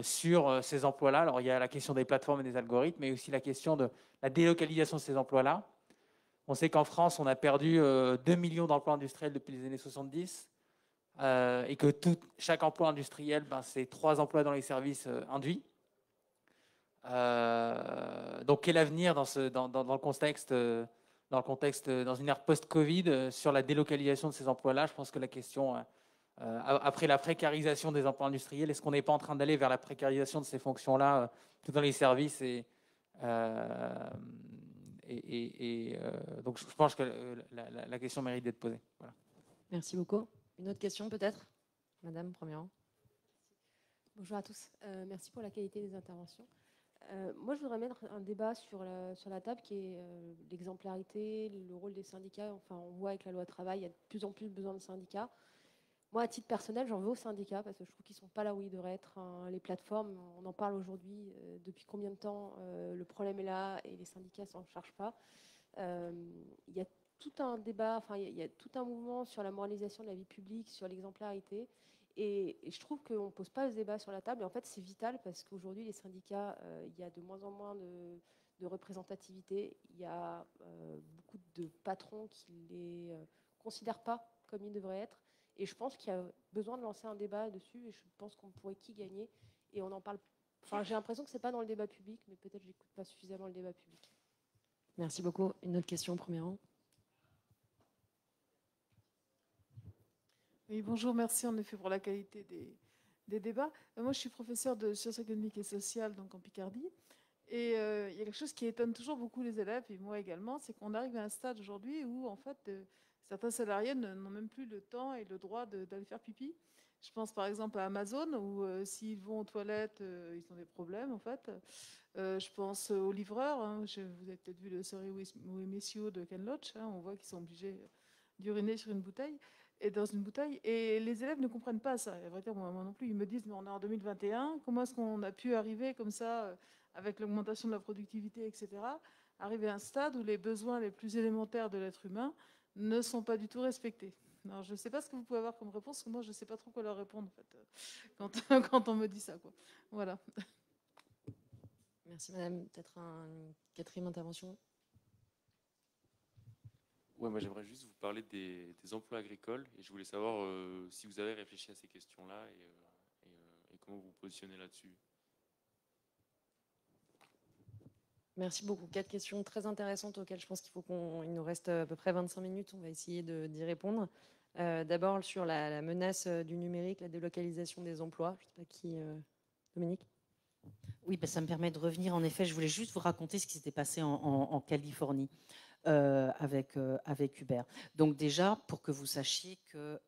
sur ces emplois-là. Alors, il y a la question des plateformes et des algorithmes, mais aussi la question de la délocalisation de ces emplois-là. On sait qu'en France, on a perdu 2 millions d'emplois industriels depuis les années 70 et que chaque emploi industriel, c'est 3 emplois dans les services induits. Donc, quel avenir dans le contexte, dans une ère post-Covid, sur la délocalisation de ces emplois-là? Je pense que la question, après la précarisation des emplois industriels, est-ce qu'on n'est pas en train d'aller vers la précarisation de ces fonctions-là, tout dans les services donc, je pense que la question mérite d'être posée. Voilà. Merci beaucoup. Une autre question, peut-être? Madame, premièrement. Bonjour à tous. Merci pour la qualité des interventions. Moi, je voudrais mettre un débat sur la table qui est l'exemplarité, le rôle des syndicats. Enfin, on voit avec la loi travail, il y a de plus en plus besoin de syndicats. Moi, à titre personnel, j'en veux aux syndicats parce que je trouve qu'ils ne sont pas là où ils devraient être. Les plateformes, on en parle aujourd'hui. Depuis combien de temps le problème est là et les syndicats ne s'en chargent pas. Il y a tout un débat, enfin, il y a tout un mouvement sur la moralisation de la vie publique, sur l'exemplarité. Et je trouve qu'on ne pose pas ce débat sur la table. Et en fait, c'est vital parce qu'aujourd'hui, les syndicats, il y a de moins en moins de représentativité. Il y a beaucoup de patrons qui ne les considèrent pas comme ils devraient être. Et je pense qu'il y a besoin de lancer un débat dessus. Et je pense qu'on pourrait gagner. Et on en parle. Enfin, j'ai l'impression que ce n'est pas dans le débat public, mais peut-être que je n'écoute pas suffisamment le débat public. Merci beaucoup. Une autre question au premier rang. Oui, bonjour, merci en effet pour la qualité des débats. Moi, je suis professeure de sciences économiques et sociales donc en Picardie. Et il y a quelque chose qui étonne toujours beaucoup les élèves, et moi également, c'est qu'on arrive à un stade aujourd'hui où, en fait, certains salariés n'ont même plus le temps et le droit d'aller faire pipi. Je pense par exemple à Amazon, où s'ils vont aux toilettes, ils ont des problèmes, en fait. Je pense aux livreurs. Hein. Vous avez peut-être vu le Sorry We Miss You de Ken Loach. Hein. On voit qu'ils sont obligés d'uriner sur une bouteille. Dans une bouteille, et les élèves ne comprennent pas ça. À vrai dire, moi non plus, ils me disent, mais on est en 2021, comment est-ce qu'on a pu arriver comme ça, avec l'augmentation de la productivité, etc., arriver à un stade où les besoins les plus élémentaires de l'être humain ne sont pas du tout respectés. Alors, je ne sais pas ce que vous pouvez avoir comme réponse, parce que moi, je ne sais pas trop quoi leur répondre, en fait, quand on me dit ça, quoi. Voilà. Merci, madame. Peut-être une quatrième intervention. Ouais, moi j'aimerais juste vous parler des emplois agricoles et je voulais savoir si vous avez réfléchi à ces questions-là et comment vous vous positionnez là-dessus. Merci beaucoup. 4 questions très intéressantes auxquelles je pense il nous reste à peu près 25 minutes. On va essayer d'y répondre. D'abord sur la menace du numérique, la délocalisation des emplois. Je ne sais pas qui, Dominique. Oui, ben, ça me permet de revenir. En effet, je voulais juste vous raconter ce qui s'était passé en Californie avec Uber. Donc déjà, pour que vous sachiez que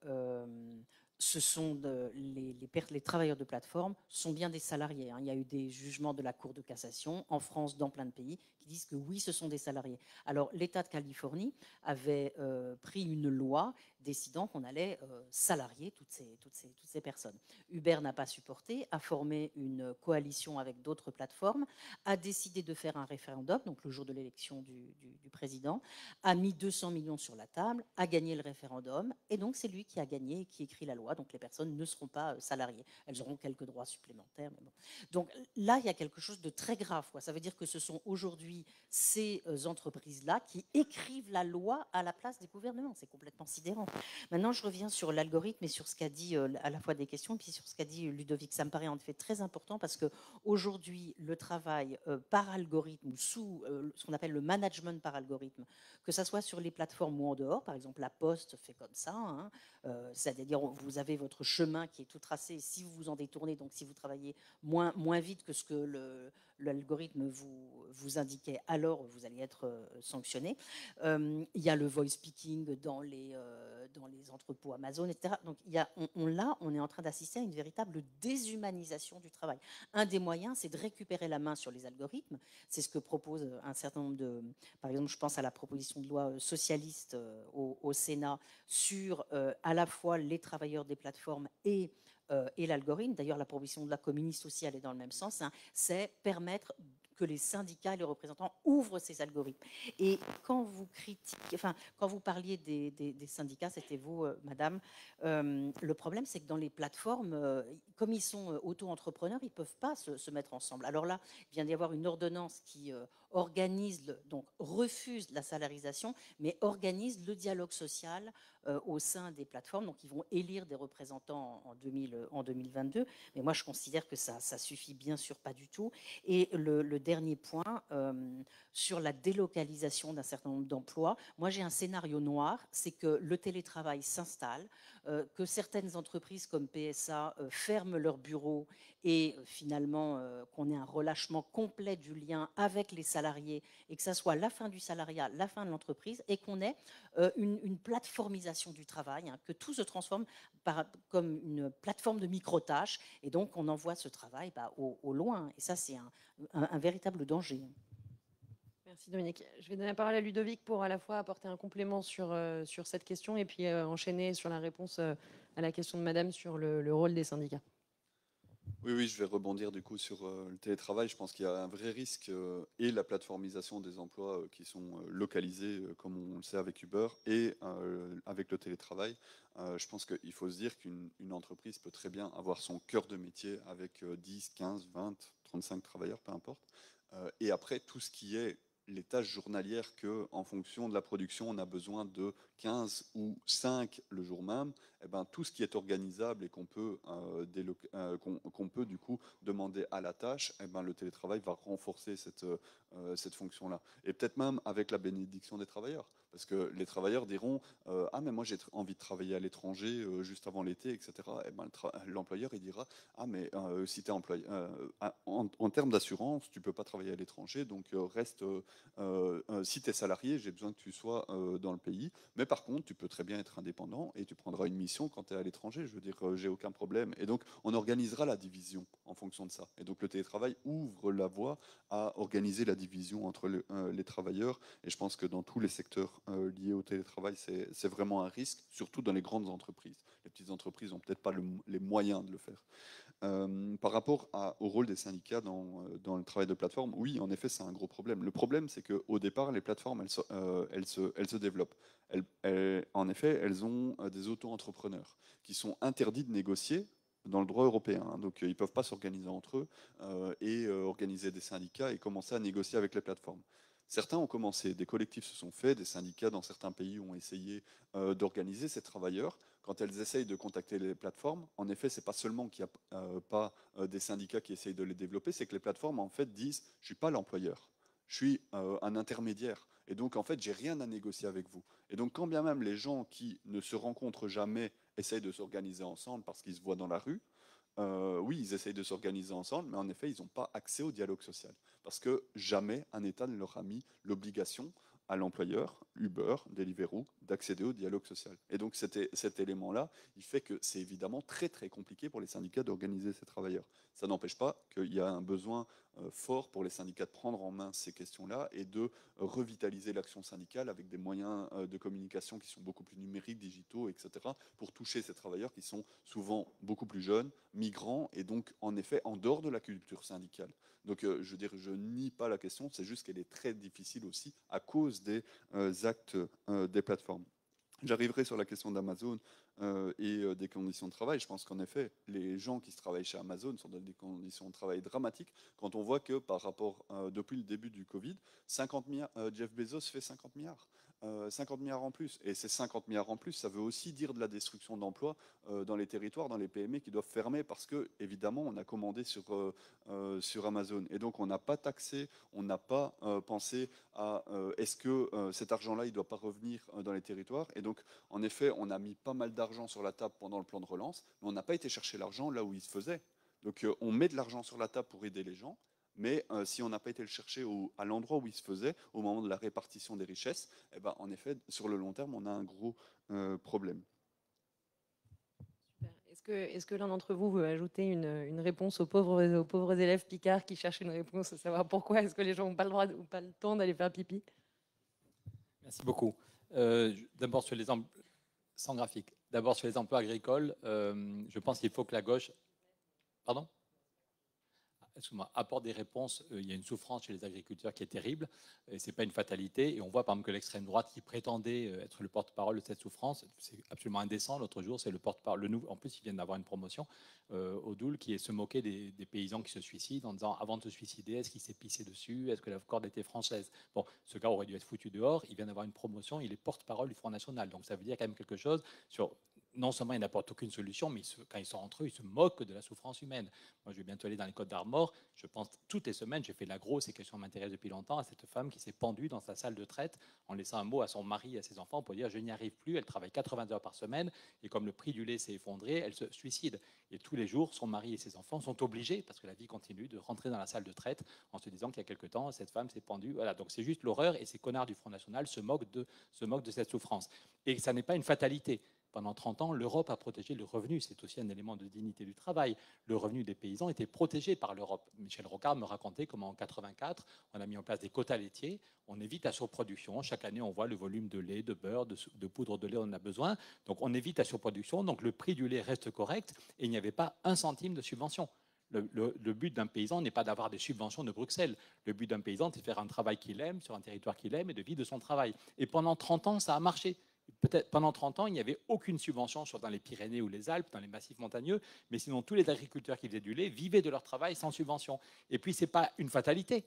ce sont les travailleurs de plateforme sont bien des salariés. Hein. Il y a eu des jugements de la Cour de cassation en France, dans plein de pays, qui disent que oui, ce sont des salariés. Alors l'État de Californie avait pris une loi décidant qu'on allait salarier toutes ces personnes. Uber n'a pas supporté, a formé une coalition avec d'autres plateformes, a décidé de faire un référendum, donc le jour de l'élection du président, a mis 200 millions sur la table, a gagné le référendum, et donc c'est lui qui a gagné et qui écrit la loi. Donc les personnes ne seront pas salariées. Elles auront quelques droits supplémentaires. Mais bon. Donc là, il y a quelque chose de très grave. Quoi. Ça veut dire que ce sont aujourd'hui ces entreprises-là qui écrivent la loi à la place des gouvernements. C'est complètement sidérant. Maintenant, je reviens sur l'algorithme et sur ce qu'a dit à la fois des questions et puis sur ce qu'a dit Ludovic. Ça me paraît en effet très important parce qu'aujourd'hui, le travail par algorithme ou sous ce qu'on appelle le management par algorithme, que ça soit sur les plateformes ou en dehors, par exemple la Poste fait comme ça, hein, c'est-à-dire vous avez votre chemin qui est tout tracé, si vous vous en détournez, donc si vous travaillez moins vite que ce que l'algorithme vous indiquait, alors vous allez être sanctionné. Il y a le voice speaking dans les entrepôts Amazon, etc. Donc on est en train d'assister à une véritable déshumanisation du travail. Un des moyens, c'est de récupérer la main sur les algorithmes. C'est ce que propose un certain nombre par exemple, je pense à la proposition de loi socialiste au Sénat sur à la fois les travailleurs des plateformes et l'algorithme. D'ailleurs, la proposition de loi communiste aussi allait dans le même sens. Hein, c'est permettre que les syndicats et les représentants ouvrent ces algorithmes. Et quand vous quand vous parliez des syndicats, c'était vous, madame, le problème, c'est que dans les plateformes, comme ils sont auto-entrepreneurs, ils ne peuvent pas se mettre ensemble. Alors là, il vient d'y avoir une ordonnance qui donc refuse la salarisation, mais organise le dialogue social au sein des plateformes. Donc, ils vont élire des représentants en 2022. Mais moi, je considère que ça suffit bien sûr pas du tout. Et le dernier point, sur la délocalisation d'un certain nombre d'emplois, moi, j'ai un scénario noir, c'est que le télétravail s'installe, que certaines entreprises comme PSA ferment leurs bureaux et finalement qu'on ait un relâchement complet du lien avec les salariés et que ça soit la fin du salariat, la fin de l'entreprise et qu'on ait une plateformisation du travail, hein, que tout se transforme comme une plateforme de micro-tâches et donc on envoie ce travail au loin et ça c'est un véritable danger. Merci Dominique. Je vais donner la parole à Ludovic pour à la fois apporter un complément sur cette question et puis enchaîner sur la réponse à la question de madame sur le rôle des syndicats. Oui, je vais rebondir du coup sur le télétravail. Je pense qu'il y a un vrai risque et la plateformisation des emplois qui sont localisés, comme on le sait avec Uber, et avec le télétravail. Je pense qu'il faut se dire qu'une entreprise peut très bien avoir son cœur de métier avec 10, 15, 20, 35 travailleurs, peu importe. Et après, tout ce qui est les tâches journalières que, en fonction de la production, on a besoin de 15 ou 5 le jour même, eh ben, tout ce qui est organisable et qu'on peut, qu'on peut du coup demander à la tâche, eh ben, le télétravail va renforcer cette fonction-là. Et peut-être même avec la bénédiction des travailleurs. Parce que les travailleurs diront ah, mais moi j'ai envie de travailler à l'étranger juste avant l'été, etc. Et ben, l'employeur il dira ah, mais si tu es employé, en termes d'assurance, tu ne peux pas travailler à l'étranger, donc reste. Si tu es salarié, j'ai besoin que tu sois dans le pays. Mais par contre, tu peux très bien être indépendant et tu prendras une mission quand tu es à l'étranger. Je veux dire, j'ai aucun problème. Et donc, on organisera la division en fonction de ça. Et donc, le télétravail ouvre la voie à organiser la division entre les travailleurs. Et je pense que dans tous les secteurs liés au télétravail, c'est vraiment un risque, surtout dans les grandes entreprises. Les petites entreprises n'ont peut-être pas les moyens de le faire. Par rapport au rôle des syndicats dans le travail de plateforme, oui, en effet, c'est un gros problème. Le problème, c'est qu'au départ, les plateformes, elles se développent. En effet, elles ont des auto-entrepreneurs qui sont interdits de négocier dans le droit européen. Hein. Donc, ils ne peuvent pas s'organiser entre eux et organiser des syndicats et commencer à négocier avec les plateformes. Certains ont commencé, des collectifs se sont faits, des syndicats dans certains pays ont essayé d'organiser ces travailleurs. Quand elles essayent de contacter les plateformes, en effet, ce n'est pas seulement qu'il n'y a pas des syndicats qui essayent de les développer, c'est que les plateformes en fait disent « je ne suis pas l'employeur ». Je suis un intermédiaire. Et donc, en fait, j'ai rien à négocier avec vous. Et donc, quand bien même les gens qui ne se rencontrent jamais essayent de s'organiser ensemble parce qu'ils se voient dans la rue, oui, ils essayent de s'organiser ensemble, mais en effet, ils n'ont pas accès au dialogue social. Parce que jamais un État ne leur a mis l'obligation à l'employeur, Uber, Deliveroo, d'accéder au dialogue social. Et donc cet élément-là, il fait que c'est évidemment très très compliqué pour les syndicats d'organiser ces travailleurs. Ça n'empêche pas qu'il y a un besoin fort pour les syndicats de prendre en main ces questions-là et de revitaliser l'action syndicale avec des moyens de communication qui sont beaucoup plus numériques, digitaux, etc., pour toucher ces travailleurs qui sont souvent beaucoup plus jeunes, migrants, et donc en effet en dehors de la culture syndicale. Donc je veux dire, je nie pas la question, c'est juste qu'elle est très difficile aussi à cause des actes des plateformes. J'arriverai sur la question d'Amazon et des conditions de travail. Je pense qu'en effet, les gens qui travaillent chez Amazon sont dans des conditions de travail dramatiques. Quand on voit que par rapport, depuis le début du Covid, 50 milliards, Jeff Bezos fait 50 milliards. 50 milliards en plus. Et ces 50 milliards en plus, ça veut aussi dire de la destruction d'emplois dans les territoires, dans les PME qui doivent fermer parce que, évidemment, on a commandé sur Amazon. Et donc, on n'a pas taxé, on n'a pas pensé à est-ce que cet argent-là, il ne doit pas revenir dans les territoires. Et donc, en effet, on a mis pas mal d'argent sur la table pendant le plan de relance, mais on n'a pas été chercher l'argent là où il se faisait. Donc, on met de l'argent sur la table pour aider les gens. Mais si on n'a pas été le chercher à l'endroit où il se faisait, au moment de la répartition des richesses, eh ben, en effet, sur le long terme, on a un gros problème. Est-ce que l'un d'entre vous veut ajouter une réponse aux pauvres élèves picards qui cherchent une réponse, à savoir pourquoi est-ce que les gens n'ont pas le droit ou pas le temps d'aller faire pipi? Merci beaucoup. D'abord sur les sans graphique. D'abord sur les emplois agricoles, je pense qu'il faut que la gauche... Pardon ? Apporte des réponses. Il y a une souffrance chez les agriculteurs qui est terrible, et ce n'est pas une fatalité. Et on voit par exemple que l'extrême droite, qui prétendait être le porte-parole de cette souffrance, c'est absolument indécent. L'autre jour, c'est le porte-parole. En plus, ils viennent d'avoir une promotion, Odoul, qui se moquait des paysans qui se suicident en disant avant de se suicider, est-ce qu'il s'est pissé dessus? Est-ce que la corde était française? Bon, ce gars aurait dû être foutu dehors. Il vient d'avoir une promotion. Il est porte-parole du Front National. Donc ça veut dire quand même quelque chose sur. Non seulement ils n'apportent aucune solution, mais quand ils sont entre eux, ils se moquent de la souffrance humaine. Moi, je vais bientôt aller dans les Côtes d'Armor. Je pense toutes les semaines, j'ai fait la grosse, ces questions m'intéressent depuis longtemps, à cette femme qui s'est pendue dans sa salle de traite en laissant un mot à son mari et à ses enfants pour dire je n'y arrive plus. Elle travaille 80 heures par semaine et comme le prix du lait s'est effondré, elle se suicide. Et tous les jours, son mari et ses enfants sont obligés, parce que la vie continue, de rentrer dans la salle de traite en se disant qu'il y a quelque temps, cette femme s'est pendue. Voilà, donc c'est juste l'horreur et ces connards du Front National se moquent de cette souffrance. Et ça n'est pas une fatalité. Pendant 30 ans, l'Europe a protégé le revenu. C'est aussi un élément de dignité du travail. Le revenu des paysans était protégé par l'Europe. Michel Rocard me racontait comment en 1984, on a mis en place des quotas laitiers. On évite la surproduction. Chaque année, on voit le volume de lait, de beurre, de poudre de lait on en a besoin. Donc on évite la surproduction. Donc le prix du lait reste correct et il n'y avait pas un centime de subvention. Le but d'un paysan n'est pas d'avoir des subventions de Bruxelles. Le but d'un paysan, c'est de faire un travail qu'il aime, sur un territoire qu'il aime et de vivre de son travail. Et pendant 30 ans, ça a marché. Peut-être pendant 30 ans, il n'y avait aucune subvention dans les Pyrénées ou les Alpes, dans les massifs montagneux, mais sinon tous les agriculteurs qui faisaient du lait vivaient de leur travail sans subvention. Et puis, ce n'est pas une fatalité.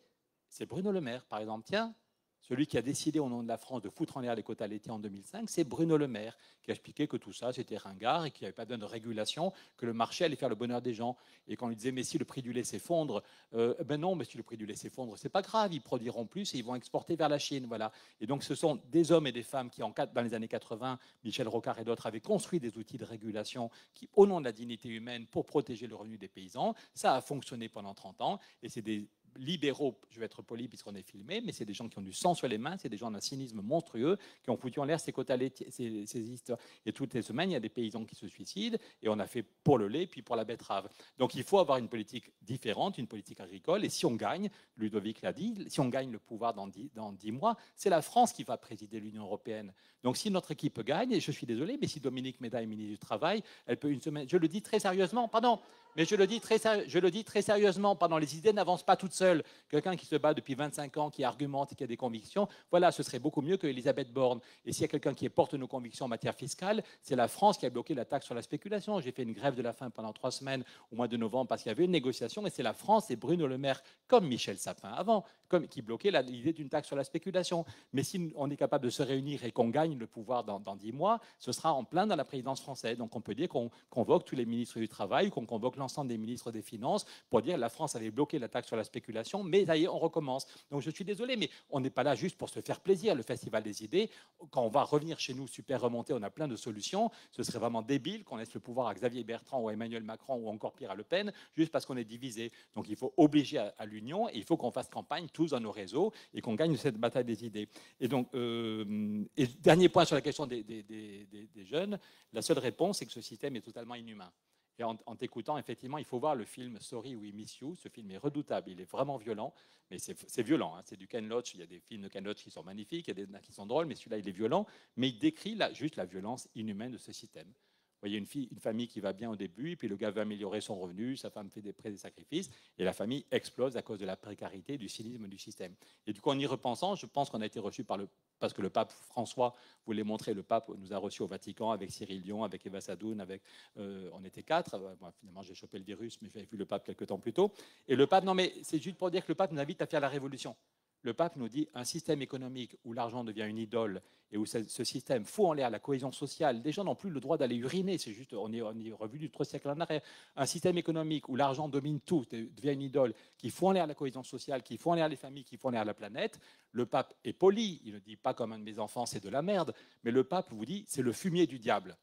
C'est Bruno Le Maire, par exemple. Tiens, celui qui a décidé au nom de la France de foutre en l'air les quotas laitiers en 2005, c'est Bruno Le Maire, qui a expliqué que tout ça, c'était ringard et qu'il n'y avait pas besoin de régulation, que le marché allait faire le bonheur des gens. Et quand on lui disait, mais si le prix du lait s'effondre, ben non, mais si le prix du lait s'effondre, c'est pas grave, ils produiront plus et ils vont exporter vers la Chine. Voilà. Et donc, ce sont des hommes et des femmes qui, dans les années 80, Michel Rocard et d'autres, avaient construit des outils de régulation qui, au nom de la dignité humaine, pour protéger le revenu des paysans. Ça a fonctionné pendant 30 ans et c'est des libéraux, je vais être poli puisqu'on est filmé, mais c'est des gens qui ont du sang sur les mains, c'est des gens d'un cynisme monstrueux qui ont foutu en l'air ces quotas laitiers, ces histoires. Et toutes les semaines, il y a des paysans qui se suicident et on a fait pour le lait puis pour la betterave. Donc il faut avoir une politique différente, une politique agricole. Et si on gagne, Ludovic l'a dit, si on gagne le pouvoir dans 10 mois, c'est la France qui va présider l'Union européenne. Donc si notre équipe gagne, et je suis désolé, mais si Dominique Méda est ministre du Travail, elle peut une semaine, je le dis très sérieusement, pardon, mais je le dis très sérieusement, pardon, les idées n'avancent pas toutes seules. Quelqu'un qui se bat depuis 25 ans, qui argumente et qui a des convictions, voilà, ce serait beaucoup mieux qu'Elisabeth Borne. Et s'il y a quelqu'un qui porte nos convictions en matière fiscale, c'est la France qui a bloqué la taxe sur la spéculation. J'ai fait une grève de la faim pendant 3 semaines au mois de novembre parce qu'il y avait une négociation et c'est la France et Bruno Le Maire, comme Michel Sapin avant, comme qui bloquait l'idée d'une taxe sur la spéculation. Mais si on est capable de se réunir et qu'on gagne le pouvoir dans 10 mois, ce sera en plein dans la présidence française. Donc on peut dire qu'on convoque tous les ministres du Travail, qu'on convoque l'ensemble des ministres des Finances pour dire la France avait bloqué la taxe sur la spéculation, mais ça y est, on recommence. Donc je suis désolé, mais on n'est pas là juste pour se faire plaisir. Le Festival des idées, quand on va revenir chez nous super remonté, on a plein de solutions. Ce serait vraiment débile qu'on laisse le pouvoir à Xavier Bertrand ou à Emmanuel Macron ou encore pire à Le Pen, juste parce qu'on est divisé. Donc il faut obliger à l'union et il faut qu'on fasse campagne tous dans nos réseaux et qu'on gagne cette bataille des idées. Et donc, et dernier point sur la question des jeunes, la seule réponse, c'est que ce système est totalement inhumain. Et en t'écoutant, effectivement, il faut voir le film Sorry We Miss You. Ce film est redoutable, il est vraiment violent, mais c'est violent. Hein. C'est du Ken Loach. Il y a des films de Ken Loach qui sont magnifiques, il y a des qui sont drôles, mais celui-là, il est violent. Mais il décrit juste la violence inhumaine de ce système. Vous voyez une famille qui va bien au début, puis le gars veut améliorer son revenu, sa femme fait des sacrifices, et la famille explose à cause de la précarité, du cynisme du système. Et du coup, en y repensant, je pense qu'on a été reçu parce que le pape François voulait montrer, le pape nous a reçus au Vatican avec Cyril Dion, avec Eva Sadoun, on était 4. Moi, finalement, j'ai chopé le virus, mais j'avais vu le pape quelques temps plus tôt. Et le pape, non, mais c'est juste pour dire que le pape nous invite à faire la révolution. Le pape nous dit un système économique où l'argent devient une idole et où ce système fout en l'air la cohésion sociale. Les gens n'ont plus le droit d'aller uriner, c'est juste, on est revenu du 3 siècles en arrière. Un système économique où l'argent domine tout, devient une idole, qui fout en l'air la cohésion sociale, qui fout en l'air les familles, qui fout en l'air la planète. Le pape est poli, il ne dit pas comme un de mes enfants, c'est de la merde, mais le pape vous dit, c'est le fumier du diable.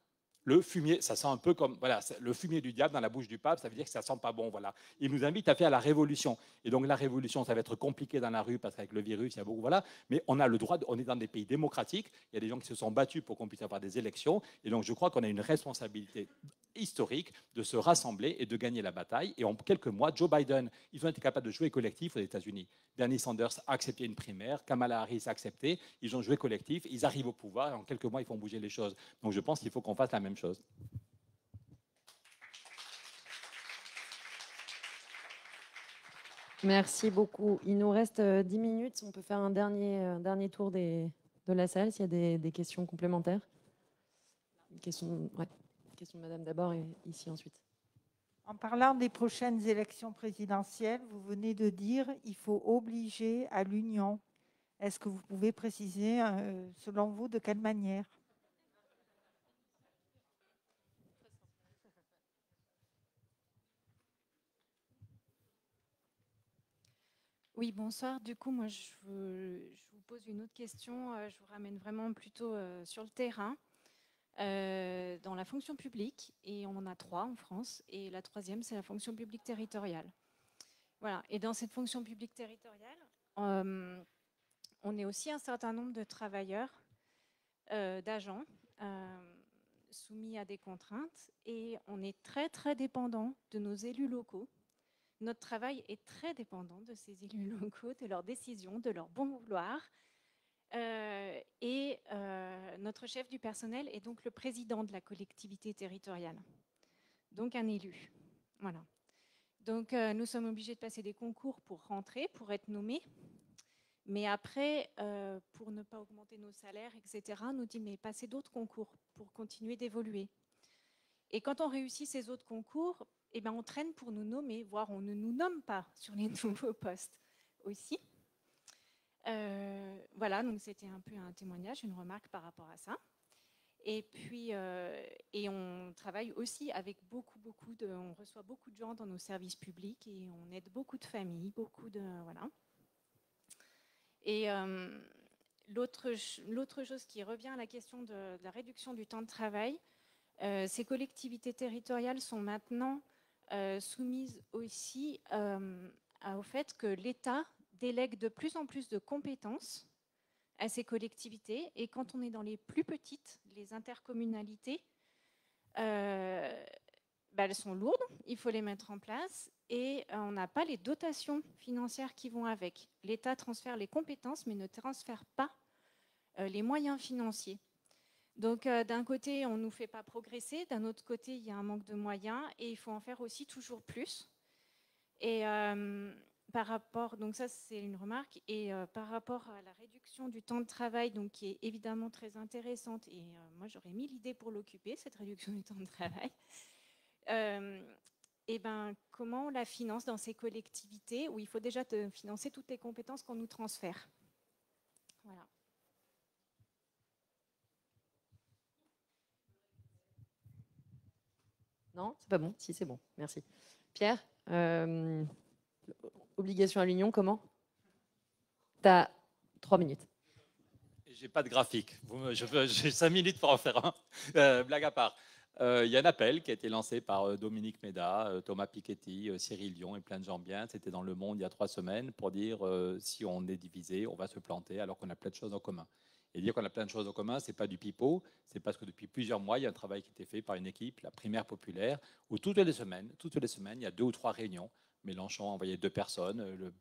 Le fumier, ça sent un peu comme voilà, le fumier du diable dans la bouche du pape, ça veut dire que ça sent pas bon. Voilà. Il nous invite à faire la révolution. Et donc la révolution, ça va être compliqué dans la rue parce qu'avec le virus, il y a beaucoup. Voilà. Mais on a le droit, on est dans des pays démocratiques. Il y a des gens qui se sont battus pour qu'on puisse avoir des élections. Et donc je crois qu'on a une responsabilité historique de se rassembler et de gagner la bataille. Et en quelques mois, Joe Biden, ils ont été capables de jouer collectif aux États-Unis. Bernie Sanders a accepté une primaire, Kamala Harris a accepté. Ils ont joué collectif, ils arrivent au pouvoir et en quelques mois, ils font bouger les choses. Donc je pense qu'il faut qu'on fasse la même chose. Merci beaucoup. Il nous reste 10 minutes. On peut faire un dernier tour de la salle s'il y a des questions complémentaires. Une question de madame d'abord et ici ensuite. En parlant des prochaines élections présidentielles, vous venez de dire qu'il faut obliger à l'union. Est-ce que vous pouvez préciser, selon vous, de quelle manière ? Oui, bonsoir. Du coup, moi, je vous pose une autre question. Je vous ramène vraiment plutôt sur le terrain, dans la fonction publique. Et on en a 3 en France. Et la 3e, c'est la fonction publique territoriale. Voilà. Et dans cette fonction publique territoriale, on est aussi un certain nombre de travailleurs, d'agents, soumis à des contraintes. Et on est très, très dépendant de nos élus locaux. Notre travail est très dépendant de ces élus locaux, de leurs décisions, de leur bon vouloir. Notre chef du personnel est donc le président de la collectivité territoriale, donc un élu. Voilà. Donc nous sommes obligés de passer des concours pour rentrer, pour être nommés. Mais après, pour ne pas augmenter nos salaires, etc., nous dit mais passez d'autres concours pour continuer d'évoluer. Et quand on réussit ces autres concours, eh ben, on traîne pour nous nommer, voire on ne nous nomme pas sur les nouveaux postes aussi. Voilà, donc c'était un peu un témoignage, une remarque par rapport à ça. Et puis, et on travaille aussi avec on reçoit beaucoup de gens dans nos services publics et on aide beaucoup de familles, voilà. Et l'autre chose qui revient à la question de la réduction du temps de travail, ces collectivités territoriales sont maintenant soumises aussi au fait que l'État délègue de plus en plus de compétences à ces collectivités. Et quand on est dans les plus petites, les intercommunalités, elles sont lourdes, il faut les mettre en place et on n'a pas les dotations financières qui vont avec. L'État transfère les compétences mais ne transfère pas les moyens financiers. Donc d'un côté, on ne nous fait pas progresser, d'un autre côté, il y a un manque de moyens et il faut en faire aussi toujours plus. Et par rapport, donc ça c'est une remarque, et par rapport à la réduction du temps de travail, donc qui est évidemment très intéressante, et moi j'aurais mis l'idée pour l'occuper, cette réduction du temps de travail. et ben, comment on la finance dans ces collectivités où il faut déjà financer toutes les compétences qu'on nous transfère. Voilà. Non, c'est pas bon. Si, c'est bon. Merci. Pierre, obligation à l'Union, comment? Tu as 3 minutes. J'ai pas de graphique. J'ai 5 minutes pour en faire un. Blague à part. Il y a un appel qui a été lancé par Dominique Méda, Thomas Piketty, Cyril Dion et plein de gens bien. C'était dans Le Monde il y a 3 semaines pour dire si on est divisé, on va se planter alors qu'on a plein de choses en commun. Et dire qu'on a plein de choses en commun, c'est pas du pipeau, c'est parce que depuis plusieurs mois, il y a un travail qui a été fait par une équipe, la Primaire Populaire, où toutes les semaines, il y a 2 ou 3 réunions. Mélenchon a envoyé 2 personnes,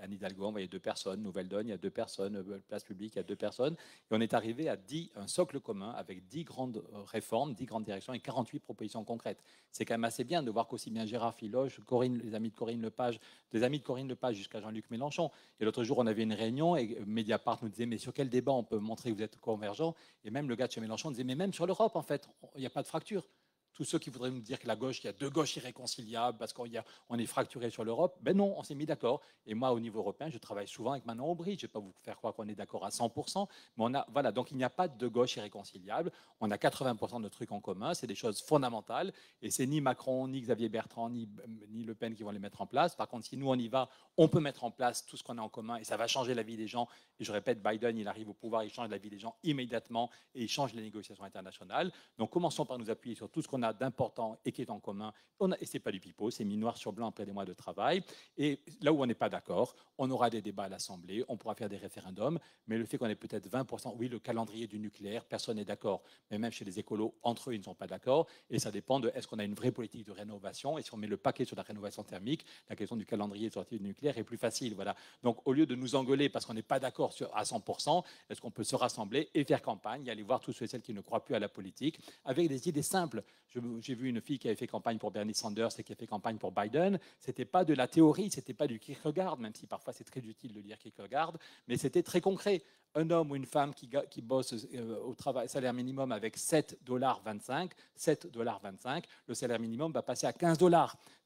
Anne Hidalgo a envoyé 2 personnes, Nouvelle-Donne, il y a 2 personnes, Place Publique, il y a 2 personnes. Et on est arrivé à un socle commun avec 10 grandes réformes, 10 grandes directions et 48 propositions concrètes. C'est quand même assez bien de voir qu'aussi bien Gérard Filoche, Corinne, les amis de Corinne Lepage, des amis de Corinne Lepage jusqu'à Jean-Luc Mélenchon. Et l'autre jour, on avait une réunion et Mediapart nous disait mais sur quel débat on peut montrer que vous êtes convergents? Et même le gars de chez Mélenchon disait mais même sur l'Europe, en fait, il n'y a pas de fracture. Tous ceux qui voudraient nous dire que la gauche, il y a 2 gauches irréconciliables parce qu'on est fracturé sur l'Europe, ben non, on s'est mis d'accord. Et moi, au niveau européen, je travaille souvent avec Manon Aubry. Je ne vais pas vous faire croire qu'on est d'accord à 100%, mais voilà, donc il n'y a pas de gauche irréconciliable. On a 80% de trucs en commun. C'est des choses fondamentales. Et c'est ni Macron, ni Xavier Bertrand, ni Le Pen qui vont les mettre en place. Par contre, si nous, on y va, on peut mettre en place tout ce qu'on a en commun et ça va changer la vie des gens. Et je répète, Biden, il arrive au pouvoir, il change la vie des gens immédiatement et il change les négociations internationales. Donc commençons par nous appuyer sur tout ce qu'on a d'important et qui est en commun. Et ce n'est pas du pipeau, c'est mis noir sur blanc après des mois de travail. Et là où on n'est pas d'accord, on aura des débats à l'Assemblée, on pourra faire des référendums, mais le fait qu'on ait peut-être 20%, oui, le calendrier du nucléaire, personne n'est d'accord. Mais même chez les écolos, entre eux, ils ne sont pas d'accord. Et ça dépend de est-ce qu'on a une vraie politique de rénovation. Et si on met le paquet sur la rénovation thermique, la question du calendrier de sortie du nucléaire est plus facile. Voilà. Donc au lieu de nous engueuler parce qu'on n'est pas d'accord à 100%, est-ce qu'on peut se rassembler et faire campagne, et aller voir tous ceux et celles qui ne croient plus à la politique avec des idées simples. J'ai vu une fille qui avait fait campagne pour Bernie Sanders et qui a fait campagne pour Biden. C'était pas de la théorie, c'était pas du Kierkegaard, même si parfois c'est très utile de lire Kierkegaard, mais c'était très concret. Un homme ou une femme qui bosse au travail, salaire minimum avec $7,25, le salaire minimum va passer à $15.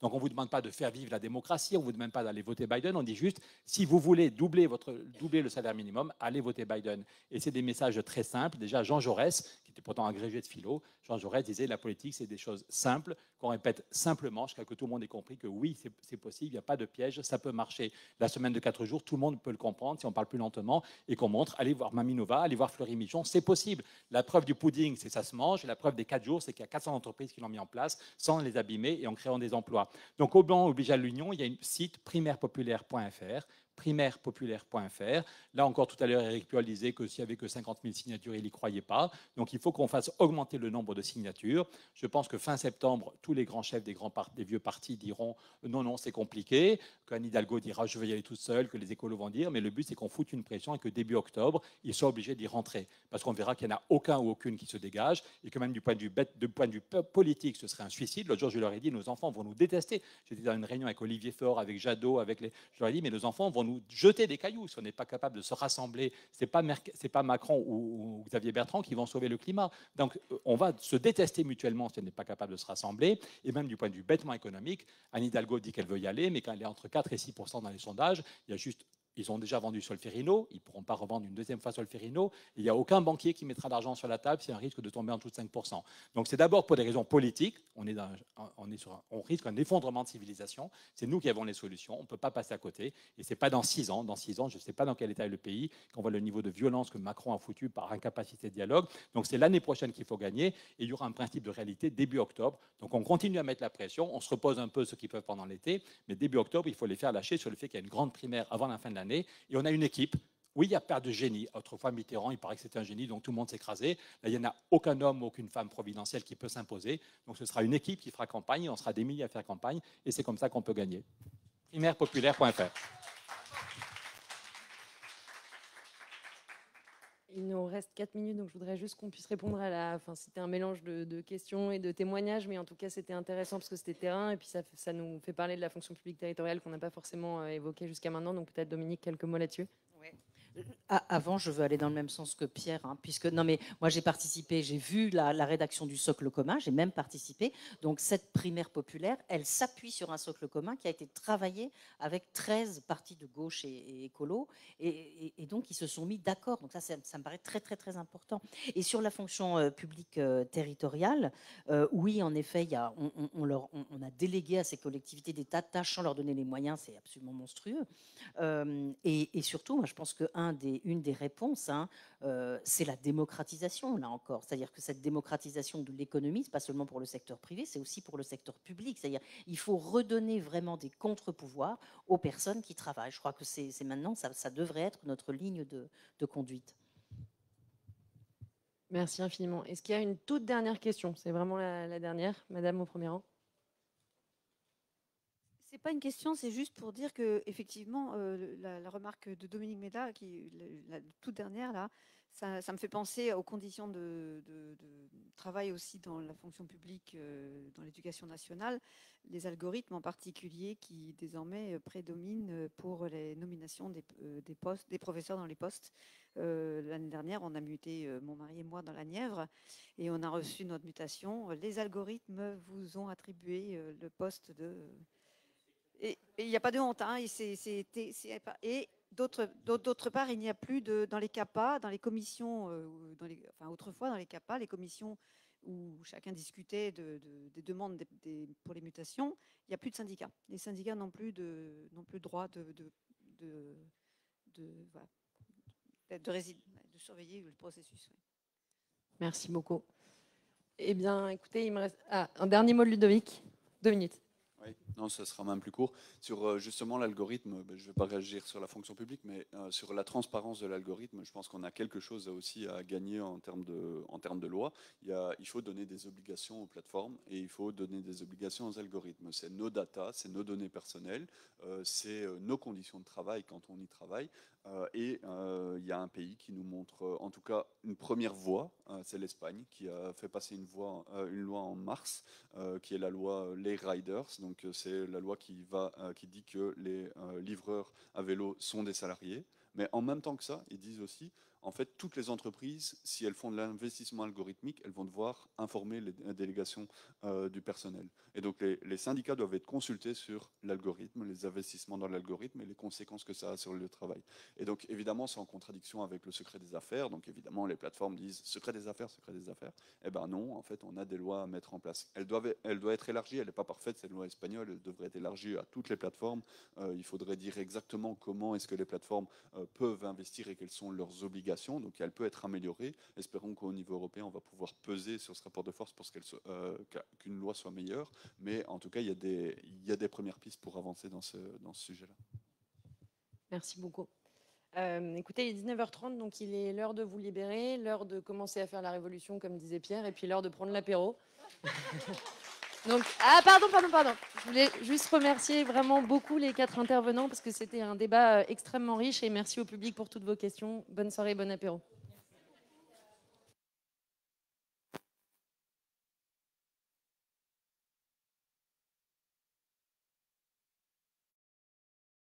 Donc on ne vous demande pas de faire vivre la démocratie, on ne vous demande pas d'aller voter Biden, on dit juste, si vous voulez doubler le salaire minimum, allez voter Biden. Et c'est des messages très simples. Déjà, Jean Jaurès, qui était pourtant agrégé de philo, Jean Jaurès disait, la politique, c'est des choses simples, qu'on répète simplement, jusqu'à ce que tout le monde ait compris que oui, c'est possible, il n'y a pas de piège, ça peut marcher. La semaine de 4 jours, tout le monde peut le comprendre, si on parle plus lentement, et qu'on montre, allez voir Maminova, allez voir Fleury Michon, c'est possible. La preuve du pudding, c'est que ça se mange, et la preuve des 4 jours, c'est qu'il y a 400 entreprises qui l'ont mis en place sans les abîmer et en créant des emplois. Donc au blanc oblige à l'Union, il y a un site primairepopulaire.fr, primairepopulaire.fr. Là encore, tout à l'heure, Éric Piolle disait que s'il n'y avait que 50 000 signatures, il n'y croyait pas. Donc il faut qu'on fasse augmenter le nombre de signatures. Je pense que fin septembre, tous les grands chefs des vieux partis diront non, non, c'est compliqué, qu'Anne Hidalgo dira je vais y aller toute seule, que les écolos vont dire, mais le but c'est qu'on foute une pression et que début octobre, ils soient obligés d'y rentrer. Parce qu'on verra qu'il n'y en a aucun ou aucune qui se dégage et que même du point de vue politique, ce serait un suicide. L'autre jour, je leur ai dit, nos enfants vont nous détester. J'étais dans une réunion avec Olivier Faure, avec Jadot, je leur ai dit, mais nos enfants vont nous jeter des cailloux si on n'est pas capable de se rassembler. Ce n'est pas Macron ou Xavier Bertrand qui vont sauver le climat. Donc on va se détester mutuellement si on n'est pas capable de se rassembler. Et même du point de vue bêtement économique, Anne Hidalgo dit qu'elle veut y aller, mais quand elle est entre 4 et 6% dans les sondages, il y a juste... Ils ont déjà vendu Solferino, ils ne pourront pas revendre une deuxième fois Solferino. Il n'y a aucun banquier qui mettra l'argent sur la table, c'est un risque de tomber en dessous de 5%. Donc c'est d'abord pour des raisons politiques, on risque un effondrement de civilisation, c'est nous qui avons les solutions, on ne peut pas passer à côté, et ce n'est pas dans 6 ans, je ne sais pas dans quel état est le pays, qu'on voit le niveau de violence que Macron a foutu par incapacité de dialogue. Donc c'est l'année prochaine qu'il faut gagner, et il y aura un principe de réalité début octobre. Donc on continue à mettre la pression, on se repose un peu ceux qui peuvent pendant l'été, mais début octobre, il faut les faire lâcher sur le fait qu'il y a une grande primaire avant la fin de l'année. Et on a une équipe. Oui, il y a pas de génie. Autrefois, Mitterrand, il paraît que c'était un génie, donc tout le monde s'écrasait. Là, il n'y en a aucun homme, aucune femme providentielle qui peut s'imposer. Donc ce sera une équipe qui fera campagne, on sera des milliers à faire campagne, et c'est comme ça qu'on peut gagner. Primairepopulaire.fr. Il nous reste 4 minutes, donc je voudrais juste qu'on puisse répondre à la... Enfin, c'était un mélange de questions et de témoignages, mais en tout cas, c'était intéressant parce que c'était terrain, et puis ça nous fait parler de la fonction publique territoriale qu'on n'a pas forcément évoquée jusqu'à maintenant. Donc peut-être, Dominique, quelques mots là-dessus. Ouais. Avant, je veux aller dans le même sens que Pierre, hein, puisque non, mais moi j'ai participé, j'ai vu la rédaction du socle commun, j'ai même participé. Donc cette primaire populaire, elle s'appuie sur un socle commun qui a été travaillé avec 13 partis de gauche et écolo, et donc ils se sont mis d'accord. Donc ça me paraît très très très important. Et sur la fonction publique territoriale, oui, en effet, on a délégué à ces collectivités des tas de tâches sans leur donner les moyens, c'est absolument monstrueux. Et surtout, moi, je pense qu'une des réponses, hein, c'est la démocratisation, là encore. C'est-à-dire que cette démocratisation de l'économie, c'est pas seulement pour le secteur privé, c'est aussi pour le secteur public. C'est-à-dire il faut redonner vraiment des contre-pouvoirs aux personnes qui travaillent. Je crois que c'est maintenant, ça devrait être notre ligne de conduite. Merci infiniment. Est-ce qu'il y a une toute dernière question? C'est vraiment la dernière. Madame au premier rang. C'est pas une question, c'est juste pour dire que effectivement, la remarque de Dominique Méda, la toute dernière là, ça me fait penser aux conditions de travail aussi dans la fonction publique, dans l'éducation nationale, les algorithmes en particulier qui désormais prédominent pour les nominations des professeurs dans les postes. L'année dernière, on a muté mon mari et moi dans la Nièvre et on a reçu notre mutation. Les algorithmes vous ont attribué le poste de... Et il n'y a pas de honte. Hein, et d'autre part, il n'y a plus dans les CAPA, dans les commissions, autrefois dans les CAPA, les commissions où chacun discutait des demandes pour les mutations, il n'y a plus de syndicats. Les syndicats n'ont plus de droit de surveiller le processus. Oui. Merci beaucoup. Eh bien, écoutez, il me reste un dernier mot de Ludovic. 2 minutes. Oui, non, ça sera même plus court. Sur justement l'algorithme, je ne vais pas réagir sur la fonction publique, mais sur la transparence de l'algorithme, je pense qu'on a quelque chose aussi à gagner en termes de loi. Il faut donner des obligations aux plateformes et il faut donner des obligations aux algorithmes. C'est nos data, c'est nos données personnelles, c'est nos conditions de travail quand on y travaille. Et il y a un pays qui nous montre en tout cas une première voie, c'est l'Espagne, qui a fait passer une loi en mars, qui est la loi Les Riders. Donc c'est la loi qui dit que les livreurs à vélo sont des salariés. Mais en même temps que ça, ils disent aussi, en fait, toutes les entreprises, si elles font de l'investissement algorithmique, elles vont devoir informer les délégations du personnel. Et donc les syndicats doivent être consultés sur l'algorithme, les investissements dans l'algorithme et les conséquences que ça a sur le travail. Et donc évidemment, c'est en contradiction avec le secret des affaires. Donc évidemment, les plateformes disent secret des affaires, secret des affaires. Eh ben non, en fait, on a des lois à mettre en place. Elle doit être élargie, elle n'est pas parfaite, cette loi espagnole, elle devrait être élargie à toutes les plateformes. Il faudrait dire exactement comment est-ce que les plateformes peuvent investir et quelles sont leurs obligations. Donc elle peut être améliorée. Espérons qu'au niveau européen, on va pouvoir peser sur ce rapport de force pour qu'une loi soit meilleure. Mais en tout cas, il y a des premières pistes pour avancer dans ce sujet-là. Merci beaucoup. Écoutez, il est 19h30, donc il est l'heure de vous libérer, l'heure de commencer à faire la révolution, comme disait Pierre, et puis l'heure de prendre l'apéro. Donc, pardon. Je voulais juste remercier vraiment beaucoup les 4 intervenants parce que c'était un débat extrêmement riche et merci au public pour toutes vos questions. Bonne soirée, bon apéro.